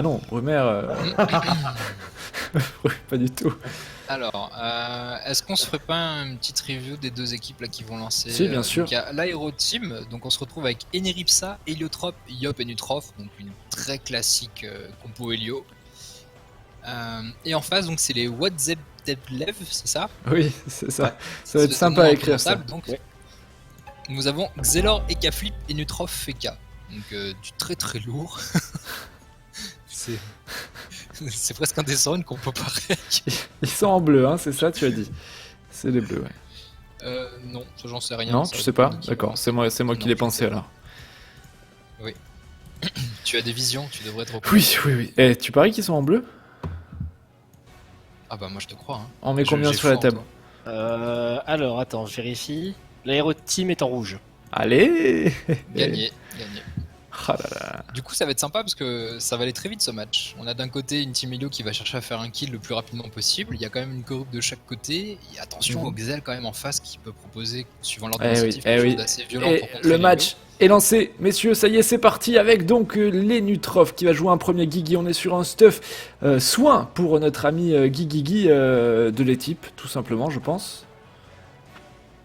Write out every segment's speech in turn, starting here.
Non, Brumer, ouais, pas du tout. Alors, est-ce qu'on se ferait pas une petite review des deux équipes là qui vont lancer Si, bien sûr. Donc il y a l'Aero Team, donc on se retrouve avec Eneripsa, Heliotrope, Yop et Nutrof, donc une très classique compo Helio. Et en face, donc c'est les Wadzebdeblev, c'est ça? Oui, c'est ça. Ouais. Ça va être Espèce de sympa nom à écrire ça. imprononçable, donc Ouais. nous avons Xelor, Ekaflip et Nutrof Feka. Donc du très très lourd. c'est c'est presque indécent une compo pareille. Ils sont en bleu, hein, c'est ça, tu as dit. C'est les bleus, ouais. Non, ça j'en sais rien. Non, ça tu va sais dépendre pas? de qui D'accord, va c'est moi qui Non, l'ai je pensé sais pas. alors. Tu as des visions, tu devrais être au courant. Oui, oui, oui. Eh, tu paries qu'ils sont en bleu? Ah bah moi je te crois. Hein. On met combien J'ai sur la foi en table? toi. Alors, attends, je vérifie. L'aéro team est en rouge. Allez! Gagné, gagné. Ah là là. Du coup ça va être sympa parce que ça va aller très vite ce match. On a d'un côté une team Helio qui va chercher à faire un kill le plus rapidement possible. Il y a quand même une corrupe de chaque côté. Et attention au Xel quand même en face qui peut proposer, suivant l'ordre Eh oui, d'initiative, eh quelque oui. chose d'assez violent Et pour contrer le les match est lancé, messieurs, ça y est, c'est parti avec donc les Nutrof qui va jouer un premier Guigui. On est sur un stuff soin pour notre ami Guigui de l'équipe, tout simplement, je pense.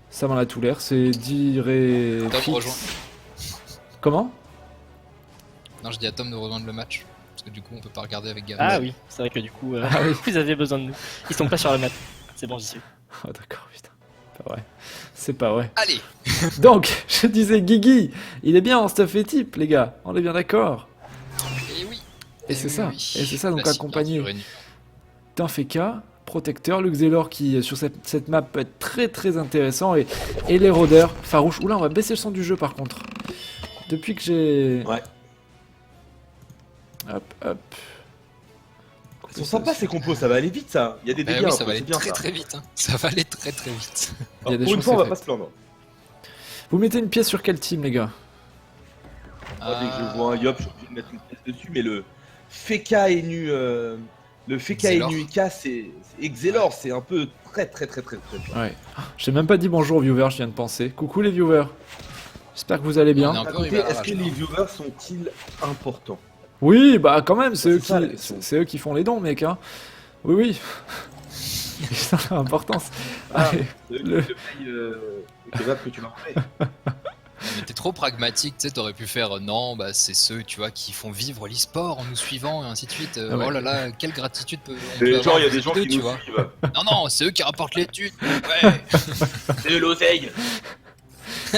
Ça m'en a tout l'air, c'est diré. Tom rejoint. Comment? Non, je dis à Tom de rejoindre le match. Parce que du coup on peut pas regarder avec Gavin. Ah oui, c'est vrai que du coup, Ah oui. vous avez besoin de nous. Ils sont pas sur la map. C'est bon, j'y suis. Oh d'accord, putain. Pas vrai. C'est pas vrai. Allez. Donc, je disais Guigui, il est bien en stuff équipe, les gars. On est bien d'accord. Et oui. Et c'est ça. oui. Et c'est ça, donc Classique, accompagné bien sûr, d'un Feka, protecteur, le Xelor qui sur cette map peut être très très intéressant et les rôdeurs farouches. Oula, on va baisser le son du jeu par contre. Depuis que j'ai... Ouais. Hop, hop. Ils sont sympas ces compos, ça va aller vite ça. Il y a des Eh dégâts, oui, un ça peu, va aller c'est bien très ça. très vite. Hein. Ça va aller très très vite. Il y a Alors, des pour une chances fois, on va c'est pas fait. se plaindre. Vous mettez une pièce sur quel team, les gars? Moi, dès que je vois un Yop, je suis obligé de mettre une pièce dessus, mais le Feka Enu, le Feka Xelor. Enu Ika, c'est Xelor, c'est un peu très très très très très fort. Ouais. J'ai même pas dit bonjour aux viewers, je viens de penser. Coucou les viewers. J'espère que vous allez bien. On est un À peu côté, arrivé à est-ce que l'arrache, les là. viewers sont-ils importants? Oui, bah quand même, c'est Ouais, eux, c'est ça, la question. c'est eux qui font les dons, mec. Hein. Oui, oui. Ça a l'importance. Ah, Allez, c'est eux le- qui te payent le kebab que tu m'as enlevé. Non, mais t'es trop pragmatique, tu sais, t'aurais pu faire non, bah c'est ceux, tu vois, qui font vivre l'e-sport en nous suivant et ainsi de suite. Ah ouais. Oh là là, quelle gratitude on Et peut genre, avoir il y a pour des ces gens deux, qui tu nous vois. suivent. Non, non, c'est eux qui rapportent l'étude. Ouais. C'est de l'oseille.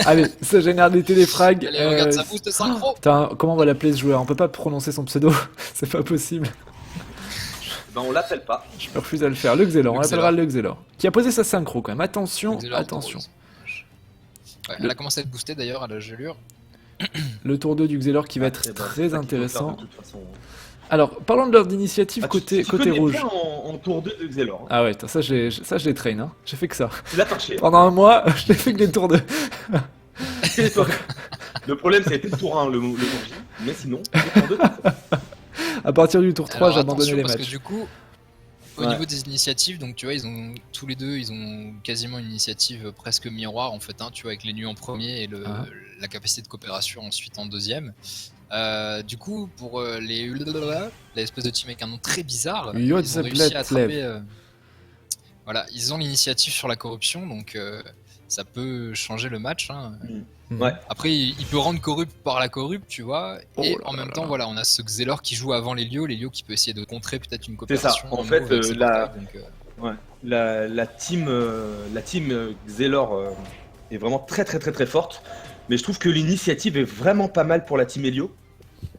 allez, ça génère des téléfrags. Allez, regarde, ça booste synchro. Putain, comment on va l'appeler ce joueur? On peut pas prononcer son pseudo, c'est pas possible. Ben, on l'appelle pas. Je me refuse à le faire. Le Xelor, on Le l'appellera Xelor. le Xelor. Qui a posé sa synchro quand même. Attention, Xelor attention. Rose. Ouais, elle a commencé à être boostée d'ailleurs à la gelure. Le tour 2 du Xelor qui va être Eh ben, très c'est ça qu'il faut faire, intéressant. de toute façon. Alors, parlons de l'ordre d'initiative Ah, côté, tu côté connais rouge. bien en tour 2 de Xelor. Hein. Ah ouais, ça je les traîne, hein. J'ai fait que ça. Tu l'as torché. Pendant un mois, je n'ai fait que des tours 2. Le problème, ça a été le tour 1, le jour J, mais sinon, le tour 2, À partir du tour 3, Alors, j'ai abandonné attention, les parce matchs. que du coup, au Ouais. niveau des initiatives, donc tu vois, ils ont tous les deux, ils ont quasiment une initiative presque miroir en fait, hein, tu vois, avec les nus en premier et Ah. la capacité de coopération ensuite en deuxième. Du coup, pour l'espèce de team avec un nom très bizarre, ils ont réussi à Yodzebletlev. attraper. Voilà, ils ont l'initiative sur la corruption, donc ça peut changer le match. Hein. Mhm. Ouais. Après, il peut rendre corrupt par la corrupt, tu vois. Oh Et là en là même là temps, là. voilà, on a ce Xelor qui joue avant l'Helio qui peut essayer de contrer peut-être une C'est ça. coopération. En un fait, move avec ses la- portails, donc, Ouais. La team Xelor est vraiment très très très très forte, mais je trouve que l'initiative est vraiment pas mal pour la team Helio.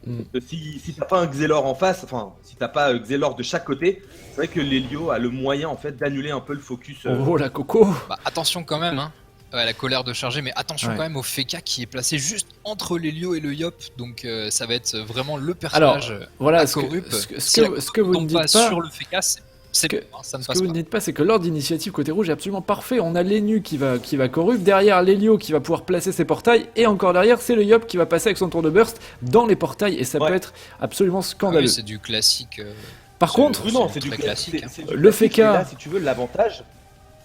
Mm. Si t'as pas un Xelor en face, enfin, si t'as pas Xelor de chaque côté, c'est vrai que l'Helio a le moyen en fait d'annuler un peu le focus. Oh la coco. bah, attention quand même, hein. Ouais, la colère de charger, mais attention Ouais. quand même au Feka qui est placé juste entre l'Helio et le Yop, donc ça va être vraiment le Alors, personnage voilà, à ce corrupt. que, ce que- ce Si la que, ce que vous ne tombe dites pas pas, sur le Feka, c'est que- bon, hein, ça ne ce que passe vous pas. ne dites pas, c'est que l'ordre d'initiative côté rouge est absolument parfait. On a l'Enu qui va corrupt, derrière l'Helio qui va pouvoir placer ses portails, et encore derrière, c'est le Yop qui va passer avec son tour de burst dans les portails, et ça Ouais. peut être absolument Ah scandaleux. oui, c'est du classique. Par c'est- contre, Oui, non, c'est c'est du très classique. classique, hein. C'est du Le classique, Feka. et là, si tu veux, l'avantage,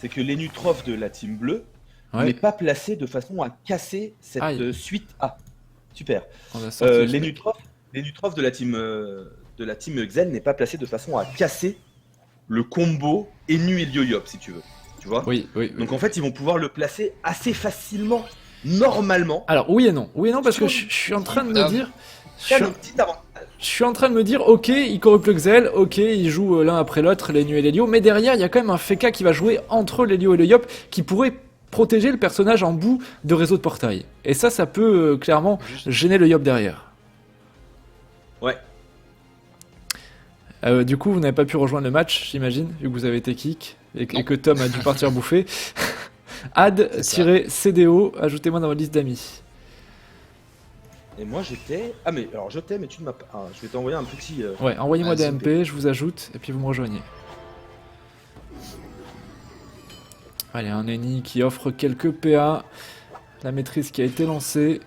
c'est que l'Enutrof de la team bleue ouais, n'est pas placé de façon à casser cette Aïe. suite A. Super. on a sorti le truc. Les Nutrof de la team de la team Xel n'est pas placé de façon à casser le combo Enu et Yop, si tu veux. Tu vois? Oui, oui. Donc en fait, ils vont pouvoir le placer assez facilement, normalement. Alors oui et non. Oui et non parce que je suis en train de me dire... C'est un petit avantage. Je suis en train de me dire, ok, il corrupte le Xel, ok, il joue l'un après l'autre, l'Enu et l'Elio, mais derrière, il y a quand même un Feka qui va jouer entre l'Elio et le Yop, qui pourrait protéger le personnage en bout de réseau de portail. Et ça peut clairement gêner le Yop derrière. Ouais. Du coup, vous n'avez pas pu rejoindre le match, j'imagine, vu que vous avez été kick, et que Tom a dû partir bouffer. Ad-CDO, ajoutez-moi dans votre liste d'amis. Et moi j'étais. Ah mais alors je t'ai, mais tu ne m'as pas. Ah, je vais t'envoyer un petit. Ouais, envoyez-moi des Vas-y, MP, je vous ajoute, et puis vous me rejoignez. Allez, un Eni qui offre quelques PA. La maîtrise qui a été lancée.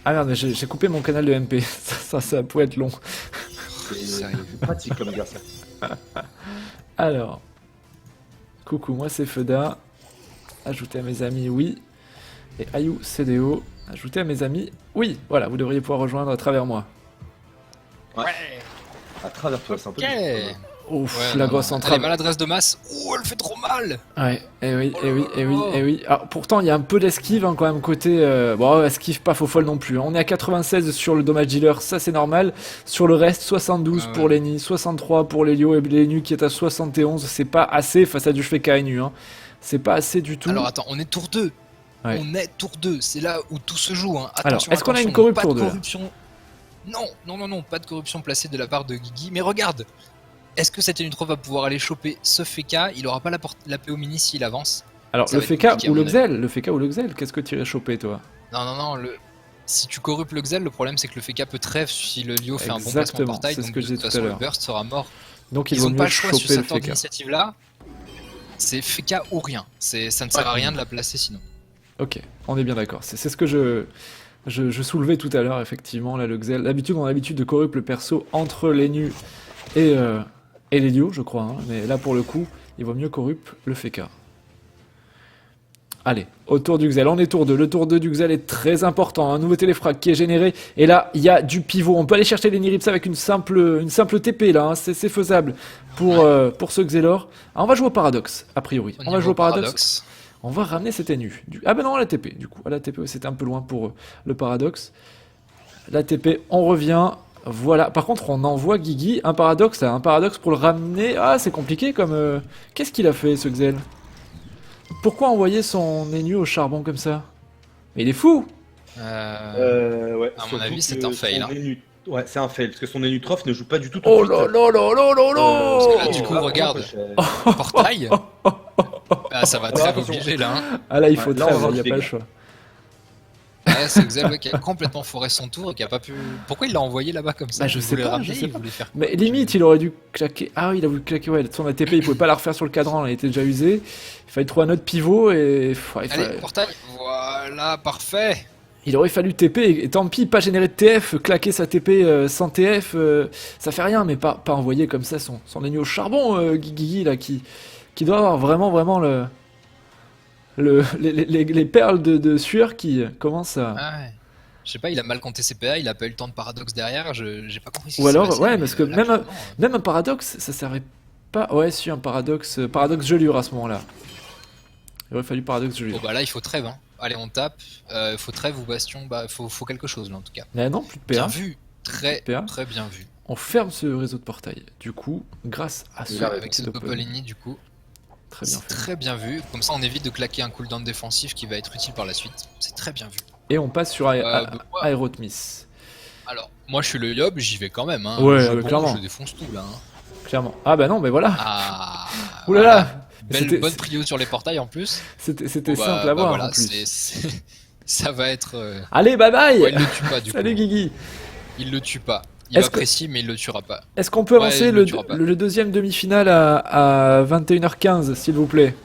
Ah merde, j'ai coupé mon canal de MP. Ça pourrait être long. C'est pratique comme garçon. Alors. Coucou, moi c'est Feda. Ajouter à mes amis, oui. Et Ayou CDO. Ajouter à mes amis, oui. Voilà, vous devriez pouvoir rejoindre à travers moi. Ouais. À travers toi, c'est un peu. Ok. Ouf, Ouais, la non, grosse non. entrave. Allez, maladresse de masse. Oh, elle fait trop mal. Ouais, et oui, et oui, et oui, Oh. et oui. Alors, pourtant, il y a un peu d'esquive hein, quand même côté. Bon, esquive pas faux folle non plus. On est à 96 sur le dommage dealer, ça c'est normal. Sur le reste, 72 Ah pour ouais. Lenny, 63 pour l'Elio et l'Enu qui est à 71. C'est pas assez face à du Feka et Nu. Hein. C'est pas assez du tout. Alors attends, on est tour 2. Ouais. On est tour 2. C'est là où tout se joue. Hein. Alors, Attention, est-ce qu'on a attention, une corrupt pas tour de 2 là corruption. Non, pas de corruption placée de la part de Guigui. Mais regarde, est-ce que cette Enutrov va pouvoir aller choper ce Feka? Il aura pas la PO mini s'il avance. Alors, ça le va être Feka compliqué, à ou le mon avis. Xel? Le Feka ou le Xel? Qu'est-ce que tu irais choper toi? Non. Si tu corruptes le Xel, le problème c'est que le Feka peut trèfle si le Lio fait un bon Exactement, placement portail. c'est ce Donc que de je disais toute tout à façon, le l'heure. burst sera mort. Donc, il Ils vaut ont mieux pas le choix sur choper le cette ordre Feka. d'initiative là. C'est Feka ou rien. Ça ne sert à rien de la placer sinon. Ok, on est bien d'accord. C'est ce que je soulevais tout à l'heure, effectivement, là, le Xel. D'habitude, on a l'habitude de corrupt le perso entre l'Enu et l'Elio, je crois. Hein. Mais là, pour le coup, il vaut mieux corrupt le Feka. Allez, au tour du Xel, on est tour 2. Le tour 2 du Xel est très important. Un nouveau téléfrag qui est généré. Et là, il y a du pivot. On peut aller chercher les Niripsa avec une simple TP, là. Hein. C'est faisable pour ce Xelor. Ah, on va jouer au paradoxe, a priori. On va jouer au paradoxe. On va ramener cet Enu. Ah ben non, à la TP, du coup. À la TP, c'était un peu loin pour le paradoxe. La TP, on revient. Voilà. Par contre, on envoie Guigui un paradoxe, là. Un paradoxe pour le ramener. Ah, c'est compliqué comme... Qu'est-ce qu'il a fait, ce Xel? Pourquoi envoyer son Enu au charbon comme ça? Mais il est fou! Ouais. À mon surtout avis, c'est que un fail, son hein. Ouais, c'est un fail, parce que son Enutrof ne joue pas du tout tout Oh de là suite. là là là là là! parce que là, du coup, Là, regarde. franchement, Portail. Ah, ça va Ouais, très attention. obligé là. Hein. Ah là, il faut Ouais, là, on trêve, va il n'y a voir pas le les choix. Ouais, c'est Xel qui a complètement foré son tour et qui a pas pu. Pourquoi il l'a envoyé là-bas comme ça? Bah, je Il sais voulait pas, ramener, je sais il pas. voulait faire quoi? Mais limite, il aurait dû claquer. Ah oui, il a voulu claquer, ouais. Son ATP, il pouvait pas la refaire sur le cadran, elle était déjà usée. Il fallait trouver un autre pivot et. Allez, portail. Voilà, parfait. Il aurait fallu TP et tant pis, pas générer de TF, claquer sa TP sans TF, ça fait rien, mais pas envoyer comme ça son ennemi au charbon, Guigui, là, qui doit avoir vraiment les perles de sueur qui commencent à. Ah ouais. Je sais pas, il a mal compté ses PA, il a pas eu le temps de paradoxe derrière, j'ai pas compris ce qui Ou s'est alors, passé, ouais, mais, parce que là, même clairement, un paradoxe, ça servait pas. Ouais, si, un paradoxe gelure à ce moment-là. Il aurait fallu paradoxe gelure. Bon bah là il faut trêve, hein. Allez on tape, faut trêve ou bastion, bah faut quelque chose là en tout cas. Mais non, plus de Bien PA. vu, très PA. très bien vu. On ferme ce réseau de portail. Du coup, grâce à ce Là, Avec cette stop Popolini du coup, très bien c'est fait. très bien vu. Comme ça on évite de claquer un cooldown défensif qui va être utile par la suite. C'est très bien vu. Et on passe sur Bah, ouais. Aerotmis. Alors, moi je suis le Yob, j'y vais quand même. Hein. Ouais, Je clairement. Je défonce tout là. Hein. Clairement. Ah bah non, mais voilà. Ah, Ouh là là. C'était- bonne prio sur les portails en plus. C'était Bon, bah, simple à bah voir voilà, en plus. ça va être. Allez, bye bye. Ouais, il le tue pas du Salut coup. Guigui. Il le tue pas. Il Est-ce apprécie, mais il le tuera pas. Est-ce qu'on peut Ouais, avancer il le tuera pas. le deuxième demi-finale à 21h15, s'il vous plaît?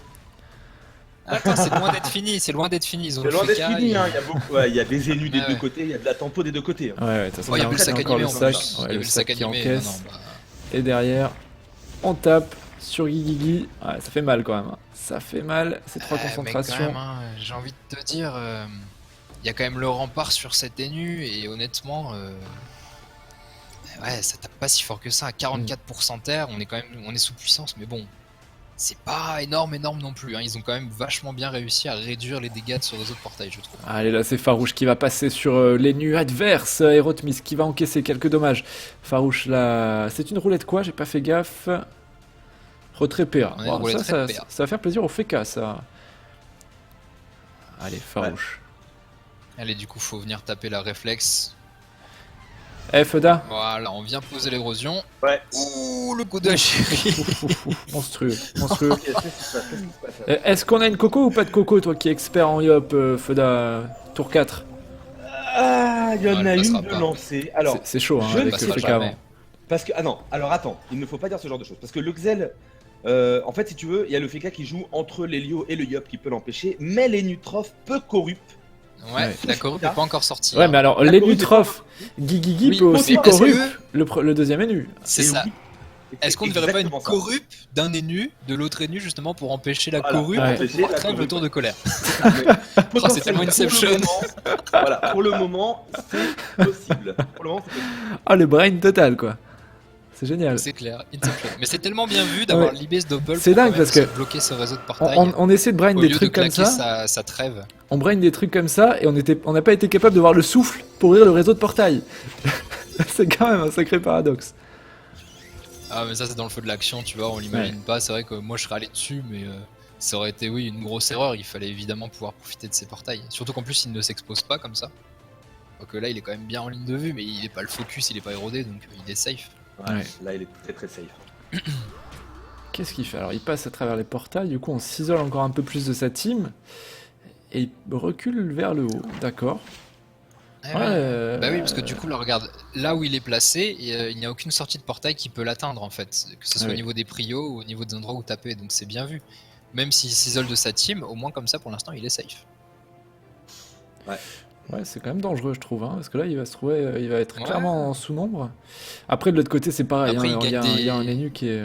Attends, c'est loin d'être fini, c'est loin d'être fini. Ils ont C'est le loin d'être Feka, fini, ils- hein. Il y a beaucoup. Ouais, il y a des Enus des Ah deux ouais. côtés, il y a de la tempo des deux côtés. Hein. Ouais, de toute façon, Ouais, il y a plus le sac encore animé le en sac. plus. Ouais, Il y le avait le sac qui animé. encaisse. Non, bah, Et derrière, on tape sur Guigui. Ouais, ça fait mal quand même. Hein. Ça fait mal, ces trois mais quand concentrations. même, hein, j'ai envie de te dire, il y a quand même le rempart sur cette Enu et honnêtement, ouais, ça tape pas si fort que ça. À 44% terre, on est sous puissance, mais bon, c'est pas énorme non plus. Hein. Ils ont quand même vachement bien réussi à réduire les dégâts de ce réseau de portail, je trouve. Allez, là, c'est Farouche qui va passer sur les nus adverses. Aerotmis qui va encaisser quelques dommages. Farouche, là, c'est une roulette quoi? J'ai pas fait gaffe. Retrait PA. On a une Wow, roulette ça, red PA. ça va faire plaisir au FK, ça. Allez, Farouche. Allez, du coup, faut venir taper la réflexe. Eh, Feda. Voilà, on vient poser l'érosion. Ouais. Ouh, le coup de la chérie. Monstrueux, monstrueux. Ok, qu'est-ce qui se passe, qu'est-ce qui se passe Est-ce qu'on a une coco ou pas de coco, toi qui es expert en yop, Feda? Tour 4. Ah, il y en elle a passera une de pas. lancée. Alors, C'est chaud, hein, je ne avec sais le pas FK jamais. avant. parce que. Ah non, alors attends, il ne faut pas dire ce genre de choses. Parce que le Xel, en fait, si tu veux, il y a le FK qui joue entre l'Helio et le Yop qui peut l'empêcher, mais les Nutrof peu corrupt. Ouais, Ouais. la corrupe n'est pas encore sortie. Ouais, hein. mais alors, La les corrupe Nutrof, Guigui Oui, peut aussi mais est-ce corrupt. que- Le deuxième est nu. C'est Et ça. oui, Est-ce qu'on ne verrait pas une exactement ça. corrupe d'un énu, de l'autre énu, justement pour empêcher la Voilà, corrupe ouais. et Empêcher pouvoir la crève le corrupe. tour de colère? Potentiellement, c'est tellement pour le Inception. moment- Voilà, pour le moment, c'est possible. Pour le moment, c'est possible. Ah, le brain total, quoi. C'est génial. C'est clair, Inception. Mais c'est tellement bien vu d'avoir Ouais. libé ce doppel C'est pour dingue quand même parce que se bloquer ce réseau de portail. On essaie de brain Au des lieu de trucs comme claquer ça. sa trêve. On brain des trucs comme ça et on n'a pas été capable de voir le souffle pour ouvrir le réseau de portail. C'est quand même un sacré paradoxe. Ah, mais ça, c'est dans le feu de l'action, tu vois, on l'imagine pas. C'est vrai que moi, je serais allé dessus, mais ça aurait été, oui, une grosse erreur. Il fallait évidemment pouvoir profiter de ces portails. Surtout qu'en plus, il ne s'expose pas comme ça. Donc là, il est quand même bien en ligne de vue, mais il est pas le focus, il est pas érodé, donc il est safe. Ouais, Ouais. Là, il est très très safe. Qu'est-ce qu'il fait? Alors, il passe à travers les portails, du coup, on s'isole encore un peu plus de sa team. Et il recule vers le haut, d'accord. Ah Ouais, oui. Bah oui, parce que du coup, là, regarde, là où il est placé, il n'y a aucune sortie de portail qui peut l'atteindre en fait, que ce soit Ah au oui. niveau des prios ou au niveau des endroits où taper, donc c'est bien vu. Même s'il s'isole de sa team, au moins comme ça, pour l'instant, il est safe. Ouais, c'est quand même dangereux, je trouve, hein, parce que là, il va se trouver, il va être Ouais. clairement en sous-nombre. Après, de l'autre côté, c'est pareil, Après, hein, il il y a gagne il y a un des- énu qui est...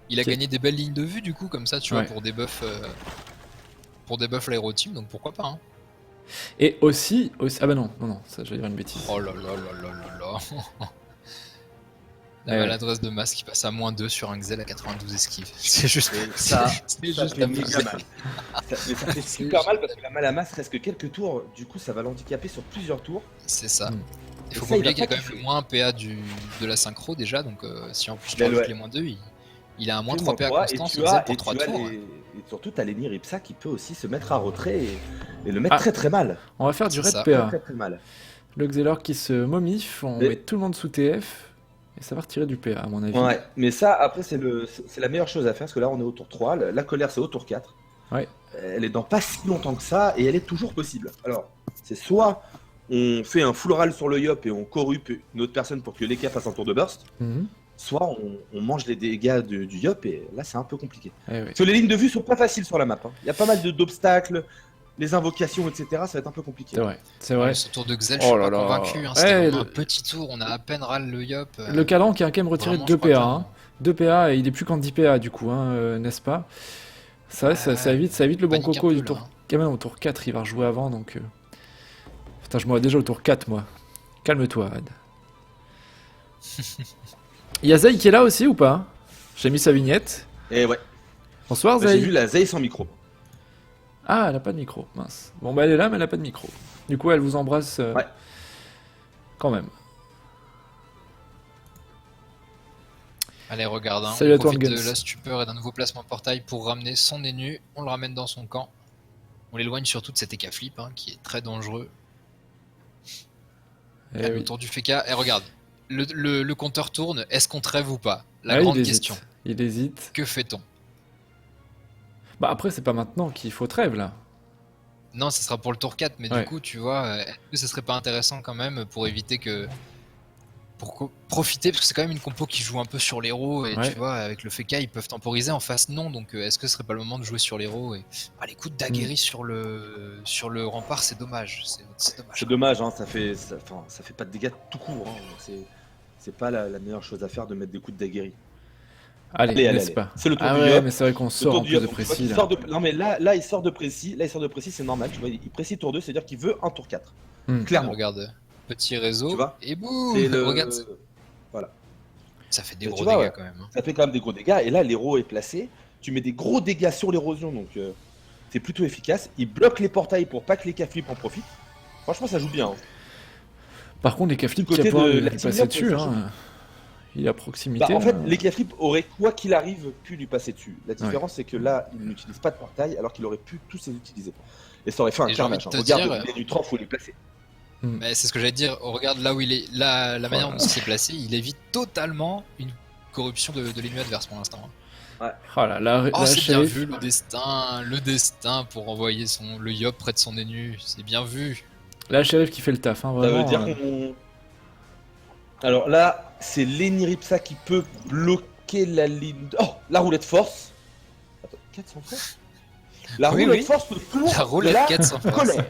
Il a Ok. gagné des belles lignes de vue, du coup, comme ça, tu Ouais. vois, pour des buffs l'aéro team, donc pourquoi pas, hein. Et aussi... Ah bah non, ça, j'allais dire une bêtise. Oh là là là là là là. La Ouais. maladresse de masse qui passe à -2 sur un Xel à 92 esquives. C'est juste, Et ça, c'est ça juste fait abusé. méga mal. Mais ça fait super mal parce que la Malamasse reste que quelques tours. Du coup, ça va l'handicaper sur plusieurs tours. C'est ça. Mm. Il Et faut ça, pas il oublier va qu'il y a pas quand même kiffer. le moins 1 PA de la synchro déjà, donc si en plus tu Mais rajoutes ouais. les -2, il a un moins Plus 3 PA moins constant et sur tu Xel as, pour 3 tours. et surtout, t'as Lenny Ripsa qui peut aussi se mettre à retrait et le mettre Ah. très très mal. On va faire du C'est red ça. PA. Très très mal. Le Xelor qui se momiffe, on Mais- met tout le monde sous TF, et ça va retirer du PA, à mon avis. Ouais, mais ça, après, c'est la meilleure chose à faire parce que là, on est au tour 3. La colère, c'est au tour 4. Ouais. Elle est dans pas si longtemps que ça et elle est toujours possible. Alors, c'est soit on fait un full rall sur le Yop et on corrupte une autre personne pour que l'Eka fasse un tour de burst, Mhm. soit on mange les dégâts du Yop et là, c'est un peu compliqué. Eh oui. Parce que les lignes de vue sont pas faciles sur la map. Hein. Il y a pas mal d'obstacles, les invocations, etc. Ça va être un peu compliqué. C'est vrai, c'est vrai. Ce tour de Xel, Oh je suis là pas là. convaincu. Hein, Ouais, C'était vraiment le- un petit tour, on a à peine râle le Yop. Le Calan qui a quand même retiré Vraiment, 2 je crois PA. que- Hein. 2 PA, et il est plus qu'en 10 PA du coup, hein, n'est-ce pas? Ça, ça évite le bon panique un coco peu, du là, tour. hein. Quand même au tour 4, il va rejouer avant donc. Putain, je me vois déjà au tour 4, moi. Calme-toi, Ad. Il y a Zay qui est là aussi ou pas? J'ai mis sa vignette. Et ouais, Bonsoir j'ai Zay. vu la Zay sans micro. Ah, elle a pas de micro, mince. Bon, bah elle est là, mais elle a pas de micro. Du coup, elle vous embrasse Ouais. quand même. Allez, regarde, hein, Salut on à toi, profite de Guns. la stupeur et d'un nouveau placement de portail pour ramener son énu, on le ramène dans son camp. On l'éloigne surtout de cet Eka Flip, hein, qui est très dangereux. Eh Le oui. tour du Feka, et regarde, le compteur tourne, est-ce qu'on trêve ou pas? La Ah, grande il hésite. question. Il hésite. Que fait-on? Bah après, c'est pas maintenant qu'il faut trêve là. Non, ce sera pour le tour 4, mais Ouais. du coup, tu vois, est-ce que ce serait pas intéressant quand même pour éviter que. Profiter, parce que c'est quand même une compo qui joue un peu sur l'héros, et Ouais. tu vois, avec le Feka, ils peuvent temporiser en face, non, donc est-ce que ce serait pas le moment de jouer sur l'héros et... Ah, les coups de Daguerre sur le rempart, c'est dommage, c'est dommage. C'est dommage, hein, ça fait pas de dégâts tout court. Hein. C'est pas la meilleure chose à faire de mettre des coups de daguerri. Allez, n'est-ce pas? C'est le tour Ah du ouais, Yop. mais c'est vrai qu'on Le sort tour en du plus Yop, de donc, tu vois précis qu'il là. sort de- Non mais là il sort de précis, c'est normal, tu vois, il précis tour 2, c'est-à-dire qu'il veut un tour 4. Hmm. Clairement. Regarde, petit réseau, Tu vois, et boum, c'est le... regarde, Voilà. ça fait des Tu gros vois, dégâts ouais. quand même. Hein. Ça fait quand même des gros dégâts, et là, l'héros est placé, tu mets des gros dégâts sur l'érosion, donc c'est plutôt efficace. Il bloque les portails pour pas que les Caflips en profitent. Franchement, ça joue bien. Hein. Par contre, les Caflips, Du qui a côté pas de lui la passer Team Up, dessus. ça Hein. joue. Il est à proximité. En fait, là. les Caflips auraient, quoi qu'il arrive, pu lui passer dessus. La différence, c'est que là, il n'utilise pas de portail, alors qu'il aurait pu tous les utiliser. Et ça aurait fait un Et j'ai envie carnage. de te Regarde, dire- les Nutrof, faut les placer. Mais c'est ce que j'allais te dire, regarde là où il est, la manière dont il s'est placé, il évite totalement une corruption de l'ennemi adverse pour l'instant. Hein. Oh là, la Oh, c'est bien shérif. vu le destin pour envoyer le Yop près de son ennemi, c'est bien vu. La shérif qui fait le taf, hein, Ça vraiment. veut dire qu'on... Alors là, c'est l'Eniripsa qui peut bloquer la ligne... Oh, la roulette force. Attends, 400 force. La Oui, roulette oui. force, le tour La roulette de la 400 force. colère.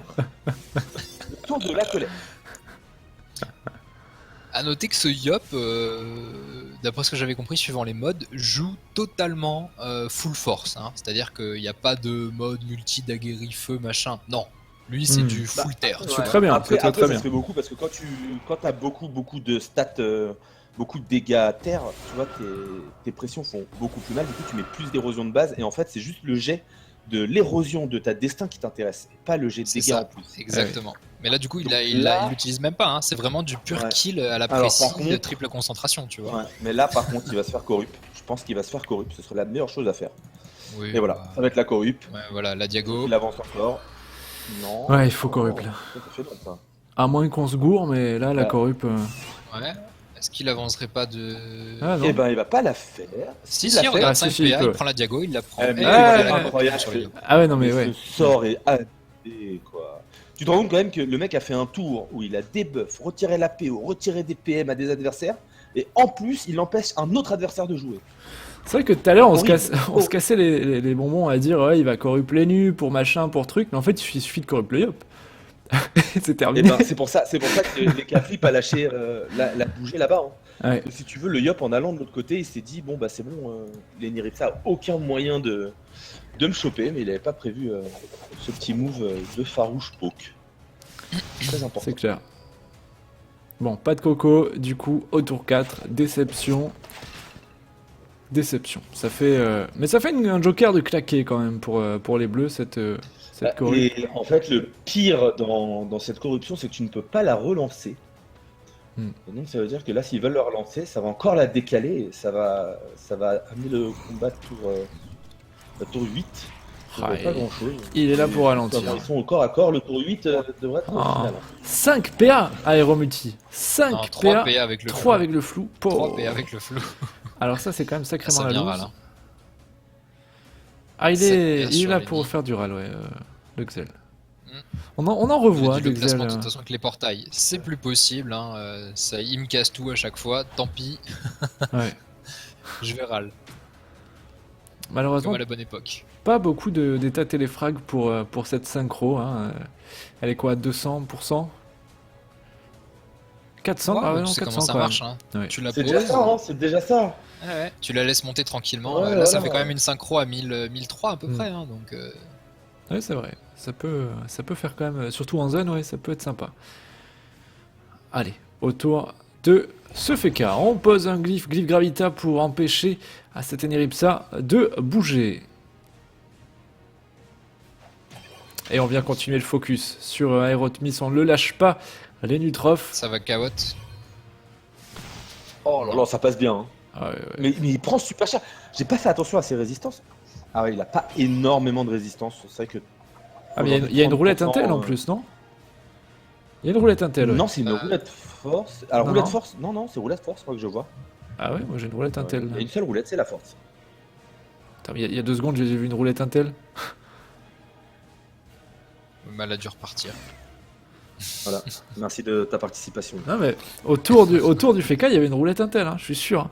Le tour de la colère. A noter que ce Yop, d'après ce que j'avais compris suivant les modes, joue totalement full force. Hein. C'est-à-dire qu'il n'y a pas de mode multi daguerri feu machin. Non, lui c'est du full terre. tu c'est vois. très bien, Après, c'est très ça bien. se fait beaucoup parce que quand t'as beaucoup de stats, beaucoup de dégâts à terre, tu vois, tes pressions font beaucoup plus mal. Du coup, tu mets plus d'érosion de base et en fait, c'est juste le jet de l'érosion de ta destin qui t'intéresse, et pas le jet de C'est dégâts ça. en plus. Exactement. Mais là du coup Donc il là- l'utilise même pas. Hein. C'est vraiment du pur Ouais. kill à la Alors, précise par contre- de triple concentration, tu vois. Ouais. Mais là, par contre, il va se faire corrupt. Je pense qu'il va se faire corrupt. Ce serait la meilleure chose à faire. Oui, Et voilà, bah, ça va être la corrupt. ouais, voilà, la Diago. Il avance encore. Non. Ouais, il faut Non, corrupt, là. Ça fait mal, ça. À moins qu'on se gourre, mais là, la Ouais. corrup. Ouais. Est-ce qu'il avancerait pas de. Ah non. Eh ben, il va pas la faire. Si, Il si, la fait. regarde, Ah, 5 si, il PA, peut. il prend la Diago, il la prend. Eh, mais et c'est voilà, la incroyable. sur le Yop. Ah ouais, non, mais Mais ouais. ce sort est adé, quoi. Tu te rends compte quand même que le mec a fait un tour où il a debuff, retiré la PO, retiré des PM à des adversaires, et en plus, il empêche un autre adversaire de jouer. C'est vrai que tout à l'heure, on, Horrible. on se cassait les bonbons à dire ouais, il va corrupt les nus pour machin, pour truc, mais en fait, il suffit de corrupt le Yop. C'est Et terminé. ben, c'est pour ça que les Caflips a lâché la bouger là-bas. Hein. Ouais. Si tu veux, le Yop en allant de l'autre côté, il s'est dit bon bah c'est bon, l'Eniripsa a aucun moyen de me choper, mais il avait pas prévu ce petit move de farouche poke. Très important. C'est clair. Bon, pas de coco, du coup, au tour 4, déception. Déception. Ça fait, mais ça fait un joker de claquer quand même pour les bleus, cette corruption. Et en fait, le pire dans cette corruption, c'est que tu ne peux pas la relancer. Hmm. Et donc ça veut dire que là, s'ils veulent la relancer, ça va encore la décaler et ça va amener le combat de tour 8. Ah, Pas grand chose. il est là pour ralentir. Ils sont au corps à corps, le tour 8 devrait être au Ah. final. 5 PA aéromulti. 5 Non, 3 PA, PA avec le 3 flou. avec le flou. 3 Po. PA avec le flou. Alors ça, c'est quand même sacrément Ça la vient loose. râle. Hein. Ah, il 7 est PA sur là les pour nids. faire du râle, ouais, le Xel. Hmm. On en revoit, Le des Xel. placement de toute façon avec les portails, c'est plus possible. Hein. Ça, il me casse tout à chaque fois. Tant pis, Ouais. je vais râle. Malheureusement, Comme à la bonne époque. pas beaucoup d'états téléfrag pour cette synchro. Hein. Elle est quoi, 200%? 400? Ouais, Ah ouais, tu non, sais 400 comment ça quand marche. même. Hein. Ouais. Tu la C'est poses. déjà ça, hein, c'est déjà ça. Ouais, ouais. Tu la laisses monter tranquillement. Ouais, Là, ça voilà. fait quand même une synchro à 1003 à peu Hmm. près. Hein, donc, Ouais, c'est vrai. Ça peut faire quand même, surtout en zone, ouais, ça peut être sympa. Allez, autour de ce Feka. On pose un glyphe Gravita pour empêcher à cet Eniripsa de bouger. Et on vient continuer le focus sur Aerotmis, on ne le lâche pas. Les Nutrof. ça va KO. Oh là là, ça passe bien. Hein. Ah ouais, ouais. Mais il prend super cher. J'ai pas fait attention à ses résistances. Ah ouais, il a pas énormément de résistance. C'est vrai que. Ah, mais il y a une roulette 30%, Intel en plus, non? Il y a une roulette Intel. Ouais. Non, c'est une roulette force. Alors, Non, roulette non. force. Non, c'est roulette force, moi que je vois. Ah ouais, moi j'ai une roulette Intel. Il y là. a une seule roulette, c'est la force. Attends, mais il y a 2 secondes, j'ai vu une roulette Intel. Mal a dû repartir. Voilà. Merci de ta participation. Non mais autour du Feka, il y avait une roulette Intel, hein, je suis sûr. Hein.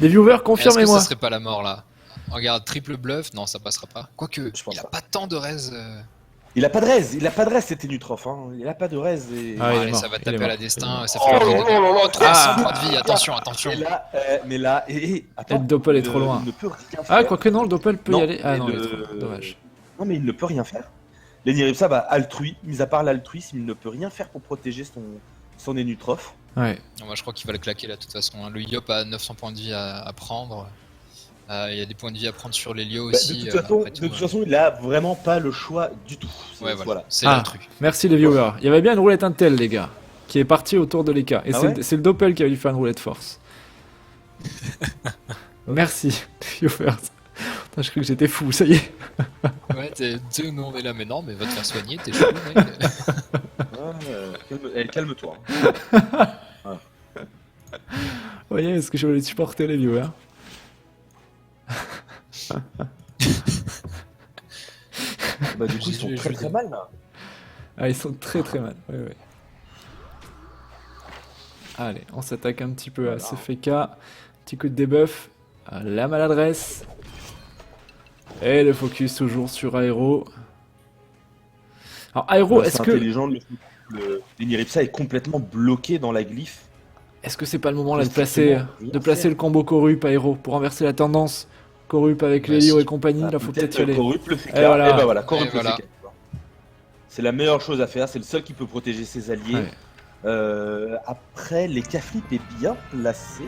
Les viewers, Est-ce que confirmez-moi. ça serait pas la mort là? Regarde, triple bluff, non, ça passera pas. Quoique, Je pense il a pas. pas tant de raise. Il a pas de raise, c'était Nutrof. Hein. Il a pas de raise. Et... Ah, il est Allez, mort, ça va il est taper à mort. la destin, ça Oh fait là plus de là là là, 300 ah. points de vie, attention, attention. Mais là, attends. Et le Doppel est il trop ne- loin. Il ne peut rien faire. Ah, quoique non, le Doppel peut y Non, aller. Ah et non, le- il est trop dommage. Non, mais il ne peut rien faire. L'Eniripsa va mis à part l'altruisme, il ne peut rien faire pour protéger son Enutroph. Ouais. Non, moi je crois qu'il va le claquer là de toute façon. Hein. Le Yop a 900 points de vie à prendre. Il y a des points de vie à prendre sur l'Helio Bah, aussi. de toute après tout, façon, il a vraiment pas le choix du tout. Ouais, Voilà. voilà. C'est Ah. le truc. Merci les viewers. Il y avait bien une roulette Intel, les gars, qui est partie autour de l'EK. Et Ah c'est ouais c'est le Doppel qui a dû faire une roulette force. Merci, viewers. Putain, je crois que j'étais fou, ça y est. Ouais, t'es nous on est là, mais non, mais va te faire soigner, t'es chelou, mec. Calme-toi. Vous voyez, est-ce que je voulais supporter les viewers? Bah, du coup, ils sont très mal là. Ah, ils sont très très mal. Ouais, ouais. Allez, on s'attaque un petit peu à ce FK. Petit coup de debuff. À la maladresse. Et le focus toujours sur Aero. Alors, Aero, est-ce C'est que. intelligent, l'Eniripsa est complètement bloqué dans la glyphe. Est-ce que c'est pas le moment là de Strictement placer, rien faire. le combo Korup Aero pour renverser la tendance? Korup avec Bah, l'Helio si. et compagnie, là faut peut-être y aller. Korup le FK. Et voilà. Et bah voilà, Korup Et le voilà. FK. C'est la meilleure chose à faire, c'est le seul qui peut protéger ses alliés. Ouais. Après, les Caflip est bien placé.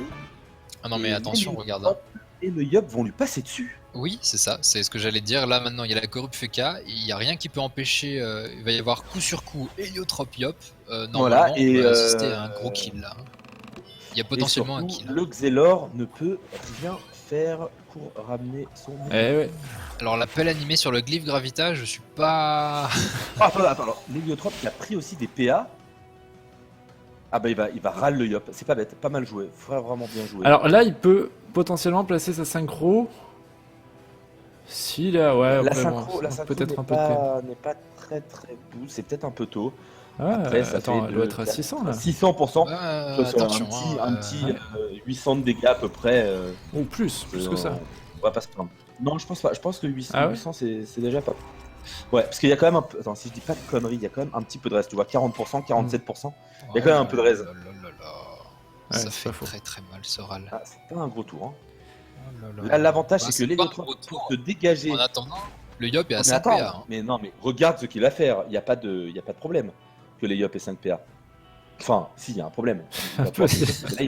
Ah non, mais Et attention, les regarde. Yop Et le Yop vont lui passer dessus. Oui, c'est ça, c'est ce que j'allais te dire. Là maintenant, il y a la Corrupt FK, il n'y a rien qui peut empêcher. Il va y avoir coup sur coup Héliotrope Yop. Normalement, Voilà, et, on va assister à un gros kill là. Il y a potentiellement et un surtout, kill. le Xelor ne peut rien faire pour ramener son. Eh ouais. Alors, l'appel animé sur le glyphe Gravita, je suis pas. Ah, attends, alors, l'Héliotrope qui a pris aussi des PA. Ah bah il va râle le Yop, c'est pas bête, pas mal joué, vraiment bien joué. Alors là, il peut potentiellement placer sa synchro. Si là, ouais, la après, synchro, bon, la ça synchro peut-être n'est un peu de peine. n'est pas très douce, c'est peut-être un peu tôt. Ah, Après, ça attends, fait elle doit être à 600 là. 600%. Attention, un petit 800 de dégâts à peu près. Ou plus que ça. On va pas se plaindre. Non, je pense pas. Je pense que 800, Ah ouais 800 c'est déjà pas. Ouais, parce qu'il y a quand même un peu. Attends, si je dis pas de conneries, il y a quand même un petit peu de reste. Tu vois, 40%, 47%. Il y a quand même un peu de raise. Ouais, Ça c'est fait pas faux. très très mal ce râle. Ah, c'est pas un gros tour. Hein. Oh là là. Là, l'avantage, Bah, c'est que c'est pas un l'Héliotrope gros peut tour. se dégager. En attendant, le Yop est à Mais 5 attends, PA. Hein. mais non, mais regarde ce qu'il va faire. Il n'y a pas de problème que les Yop ait 5 PA. Enfin, si, il y a un problème. Il va, pouvoir- là,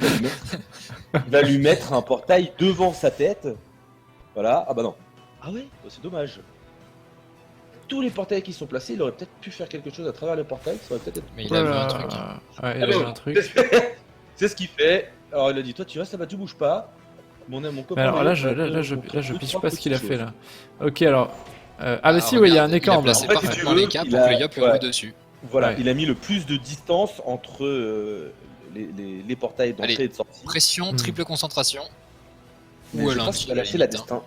il va lui mettre un portail devant sa tête. Voilà. Ah bah non. Ah ouais, bah c'est dommage. Tous les portails qui sont placés, il aurait peut-être pu faire quelque chose à travers les portails. Ça aurait peut-être été. Mais il a vu un truc. Ouais, il Ah a vu bah, un truc. C'est ce qu'il fait. Alors il a dit, toi tu restes là-bas, tu bouges pas. Mon copain. Mais alors là, je piche pas ce qu'il a fait là. Ok, alors. Ah, mais si, oui, il y a un écart en bas. placé En fait, si parfaitement tu veux, les cas il pour a- que le Yop lui ouais. roule dessus. Voilà, Ouais. il a mis le plus de distance entre les portails d'entrée Allez. et de sortie. Pression, Hmm. triple concentration. Mais Ou je à pense qu'il va l'indice, lâcher la destin.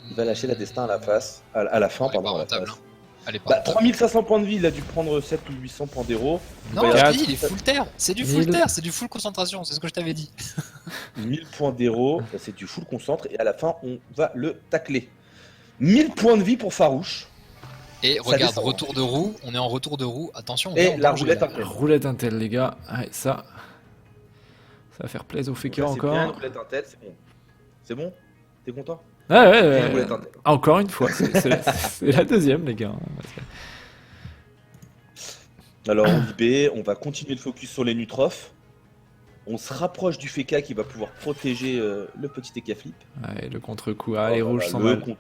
Il va lâcher la destin à la face. À la fin, Elle est pardon. pas à la rentable, face. Elle est pas Bah, rentable. 3500 points de vie, il a dû prendre 7 ou 800 points d'héros. Non, Il va y je avoir te dis, il est full terre. C'est du full 1000. terre, c'est du full concentration. C'est ce que je t'avais dit. 1000 points d'héros, ça, c'est du full concentre, et à la fin, on va le tacler. 1000 points de vie pour Farouche. Et Ça regarde, descend. retour de roue. On est en retour de roue. Attention, on est Et en la danger, roulette là. Intel. Roulette Intel, les gars. Ouais, ça va faire plaisir au faker Ça, c'est bien, encore. roulette Intel, c'est bon. C'est bon? T'es content? Ouais, ouais, Et ouais. roulette Intel. Encore une fois, c'est la deuxième, les gars. Alors on dit B, on va continuer le focus sur les Nutroph. On se rapproche du Feka qui va pouvoir protéger le petit Ekaflip. Ouais, le contre-coup. Ah, les rouges sont le mal. contre.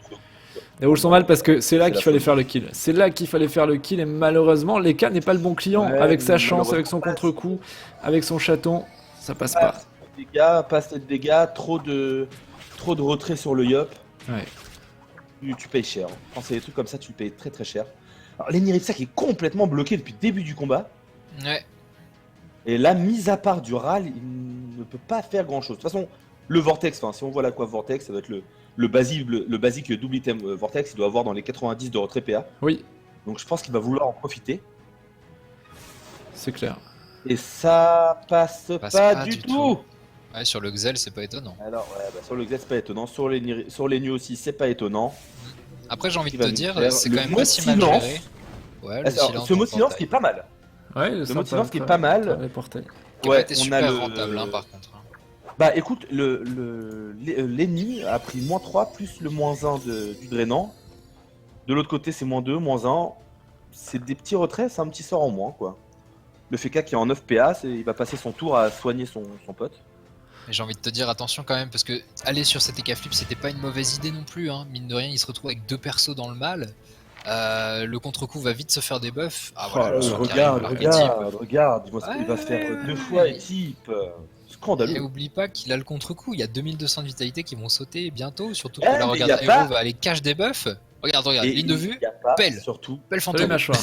Les rouges sont mal parce que c'est là C'est qu'il la fallait folie. faire le kill. C'est là qu'il fallait faire le kill et malheureusement, Leka n'est pas le bon client. Ouais, Avec sa mais chance, avec son malheureusement, contre-coup, avec son chaton, ça passe Pas pas. assez de dégâts, pas assez de dégâts, trop de retrait sur le Yop. Ouais. Tu payes cher. Quand c'est des trucs comme ça, tu le payes très très cher. Alors l'Eniripsa qui est complètement bloqué depuis le début du combat. Ouais. Et là, mis à part du râle, il ne peut pas faire grand chose. De toute façon, le Vortex, enfin, si on voit la coiffe Vortex, ça va être le basique double item Vortex, il doit avoir dans les 90 de retrait PA. Oui, Donc je pense qu'il va vouloir en profiter. c'est clair. Et ça passe pas du tout. Ouais, sur le Xel, c'est pas étonnant. Alors, ouais, bah, sur le Xel, c'est pas étonnant. Sur les Nus aussi, c'est pas étonnant. Après, j'ai envie Il de va te nous dire, faire c'est le quand même mot pas si mal silence. géré. Ouais, le Alors, silence ce dans mot le silence qui est portail. pas mal. Ouais, Le mot silence qui est pas mal. Les portails. Qui a Ouais, pas été on super a le- rentable, hein, par contre. Bah écoute, l'ennemi a pris -3 plus le -1 du drainant. De l'autre côté, c'est -2, -1. C'est des petits retraits, c'est un petit sort en moins, quoi. Le Feka qui est en 9 PA, il va passer son tour à soigner son pote. Mais j'ai envie de te dire attention quand même, parce que aller sur cet EK flip, c'était pas une mauvaise idée non plus. Hein. Mine de rien, il se retrouve avec 2 persos dans le mal. Le contre-coup va vite se faire des buffs. Ah voilà, Oh, le son qui arrive, là, regarde, dis-moi il va Ouais, faire 2 ouais, fois ouais. équipe. Et Scandaleux. oublie pas qu'il a le contre-coup, il y a 2200 de vitalité qui vont sauter bientôt, surtout Eh, que là, mais regarde, y a Hero pas- va aller cache des buffs. Regarde, Et ligne de il vue, y a pas, pelle. surtout. belle Salut fantôme. mâchoire.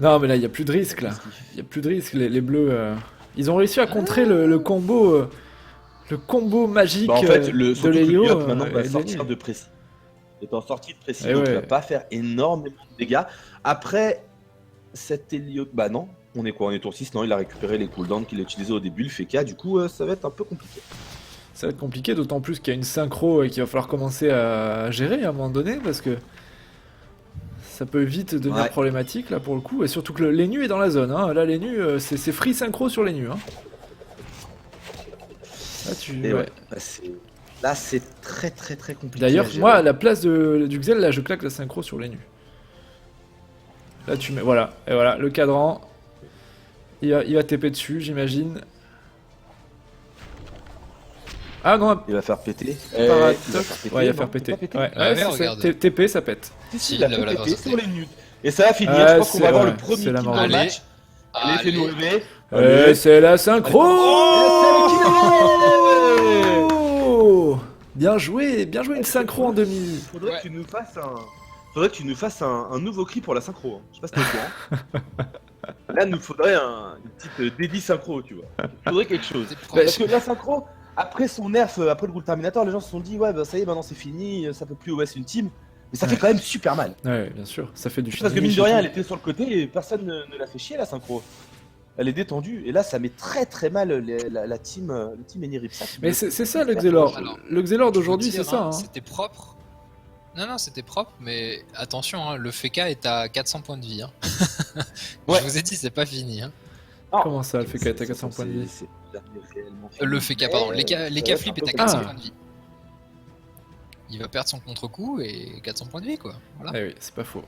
Non, mais là, il n'y a plus de risque, là. Il n'y a plus de risque, les bleus. Ils ont réussi à contrer le combo. Le combo magique Bah, en fait, de surtout que l'Helio. Yop maintenant et va de sortir Lenny. de précis. Il est en sortie de précis, Eh donc il ouais. va pas faire énormément de dégâts. Après, cet Helio... Bah non, on est quoi? On est tour 6, non, il a récupéré les cooldowns qu'il a utilisés au début, le Feka, du coup ça va être un peu compliqué. Ça va être compliqué, d'autant plus qu'il y a une synchro et qu'il va falloir commencer à gérer à un moment donné, parce que ça peut vite devenir Ouais. problématique, là, pour le coup. Et surtout que l'Enu est dans la zone. Hein. Là, l'Enu, c'est free synchro sur l'Enu. Hein. Là, Et ouais, là c'est très compliqué. D'ailleurs, à gérer. moi, à la place du Xel, là, je claque la synchro sur l'Enu. Là, tu mets. Voilà, et voilà, le cadran. Il va TP dessus, j'imagine. Ah non, Il va faire péter. paratox. Ouais, il va faire péter. Ouais, Ouais, c'est ça. regarde. TP, ça pète. Si, Il il a l'a fait la péter sauté. sur les nudes. Et ça va finir, Ouais, je pense qu'on c'est- va avoir ouais, le premier c'est kill la dans mort. le match. Allez, fais-nous rêver. Et c'est la synchro. Oh, Oh, bien joué une synchro en demi. Faudrait Ouais. que tu nous fasses un nouveau cri pour la synchro. Hein. Je sais pas si t'es au courant. Là, il nous faudrait une petite dédie synchro, tu vois. Il faudrait quelque chose. Parce que la synchro, après son nerf, après le Ghoul Terminator, les gens se sont dit, ouais, bah ça y est, maintenant c'est fini, ça peut plus OS une team. Mais ça fait quand même super mal. Ouais, bien sûr, ça fait du Parce que finish mine de et rien, tout. elle était sur le côté et personne ne l'a fait chier, la synchro. Elle est détendue. Et là, ça met très mal la team Eniripsa. Mais c'est ça le Xelor. Alors, Le Xelor d'aujourd'hui, Faut c'est dire, ça. Hein. C'était propre. Non, c'était propre, mais attention, hein, le Feka est à 400 points de vie. Hein. Ouais. Je vous ai dit, c'est pas fini. Hein. Comment ça, le fait qu'elle est à 400 points de vie? Le Feka, pardon, les cas flip est à peu 400 compliqué. points de vie. Il va perdre son contre-coup et 400 points de vie, quoi. Voilà. Eh oui, c'est pas faux.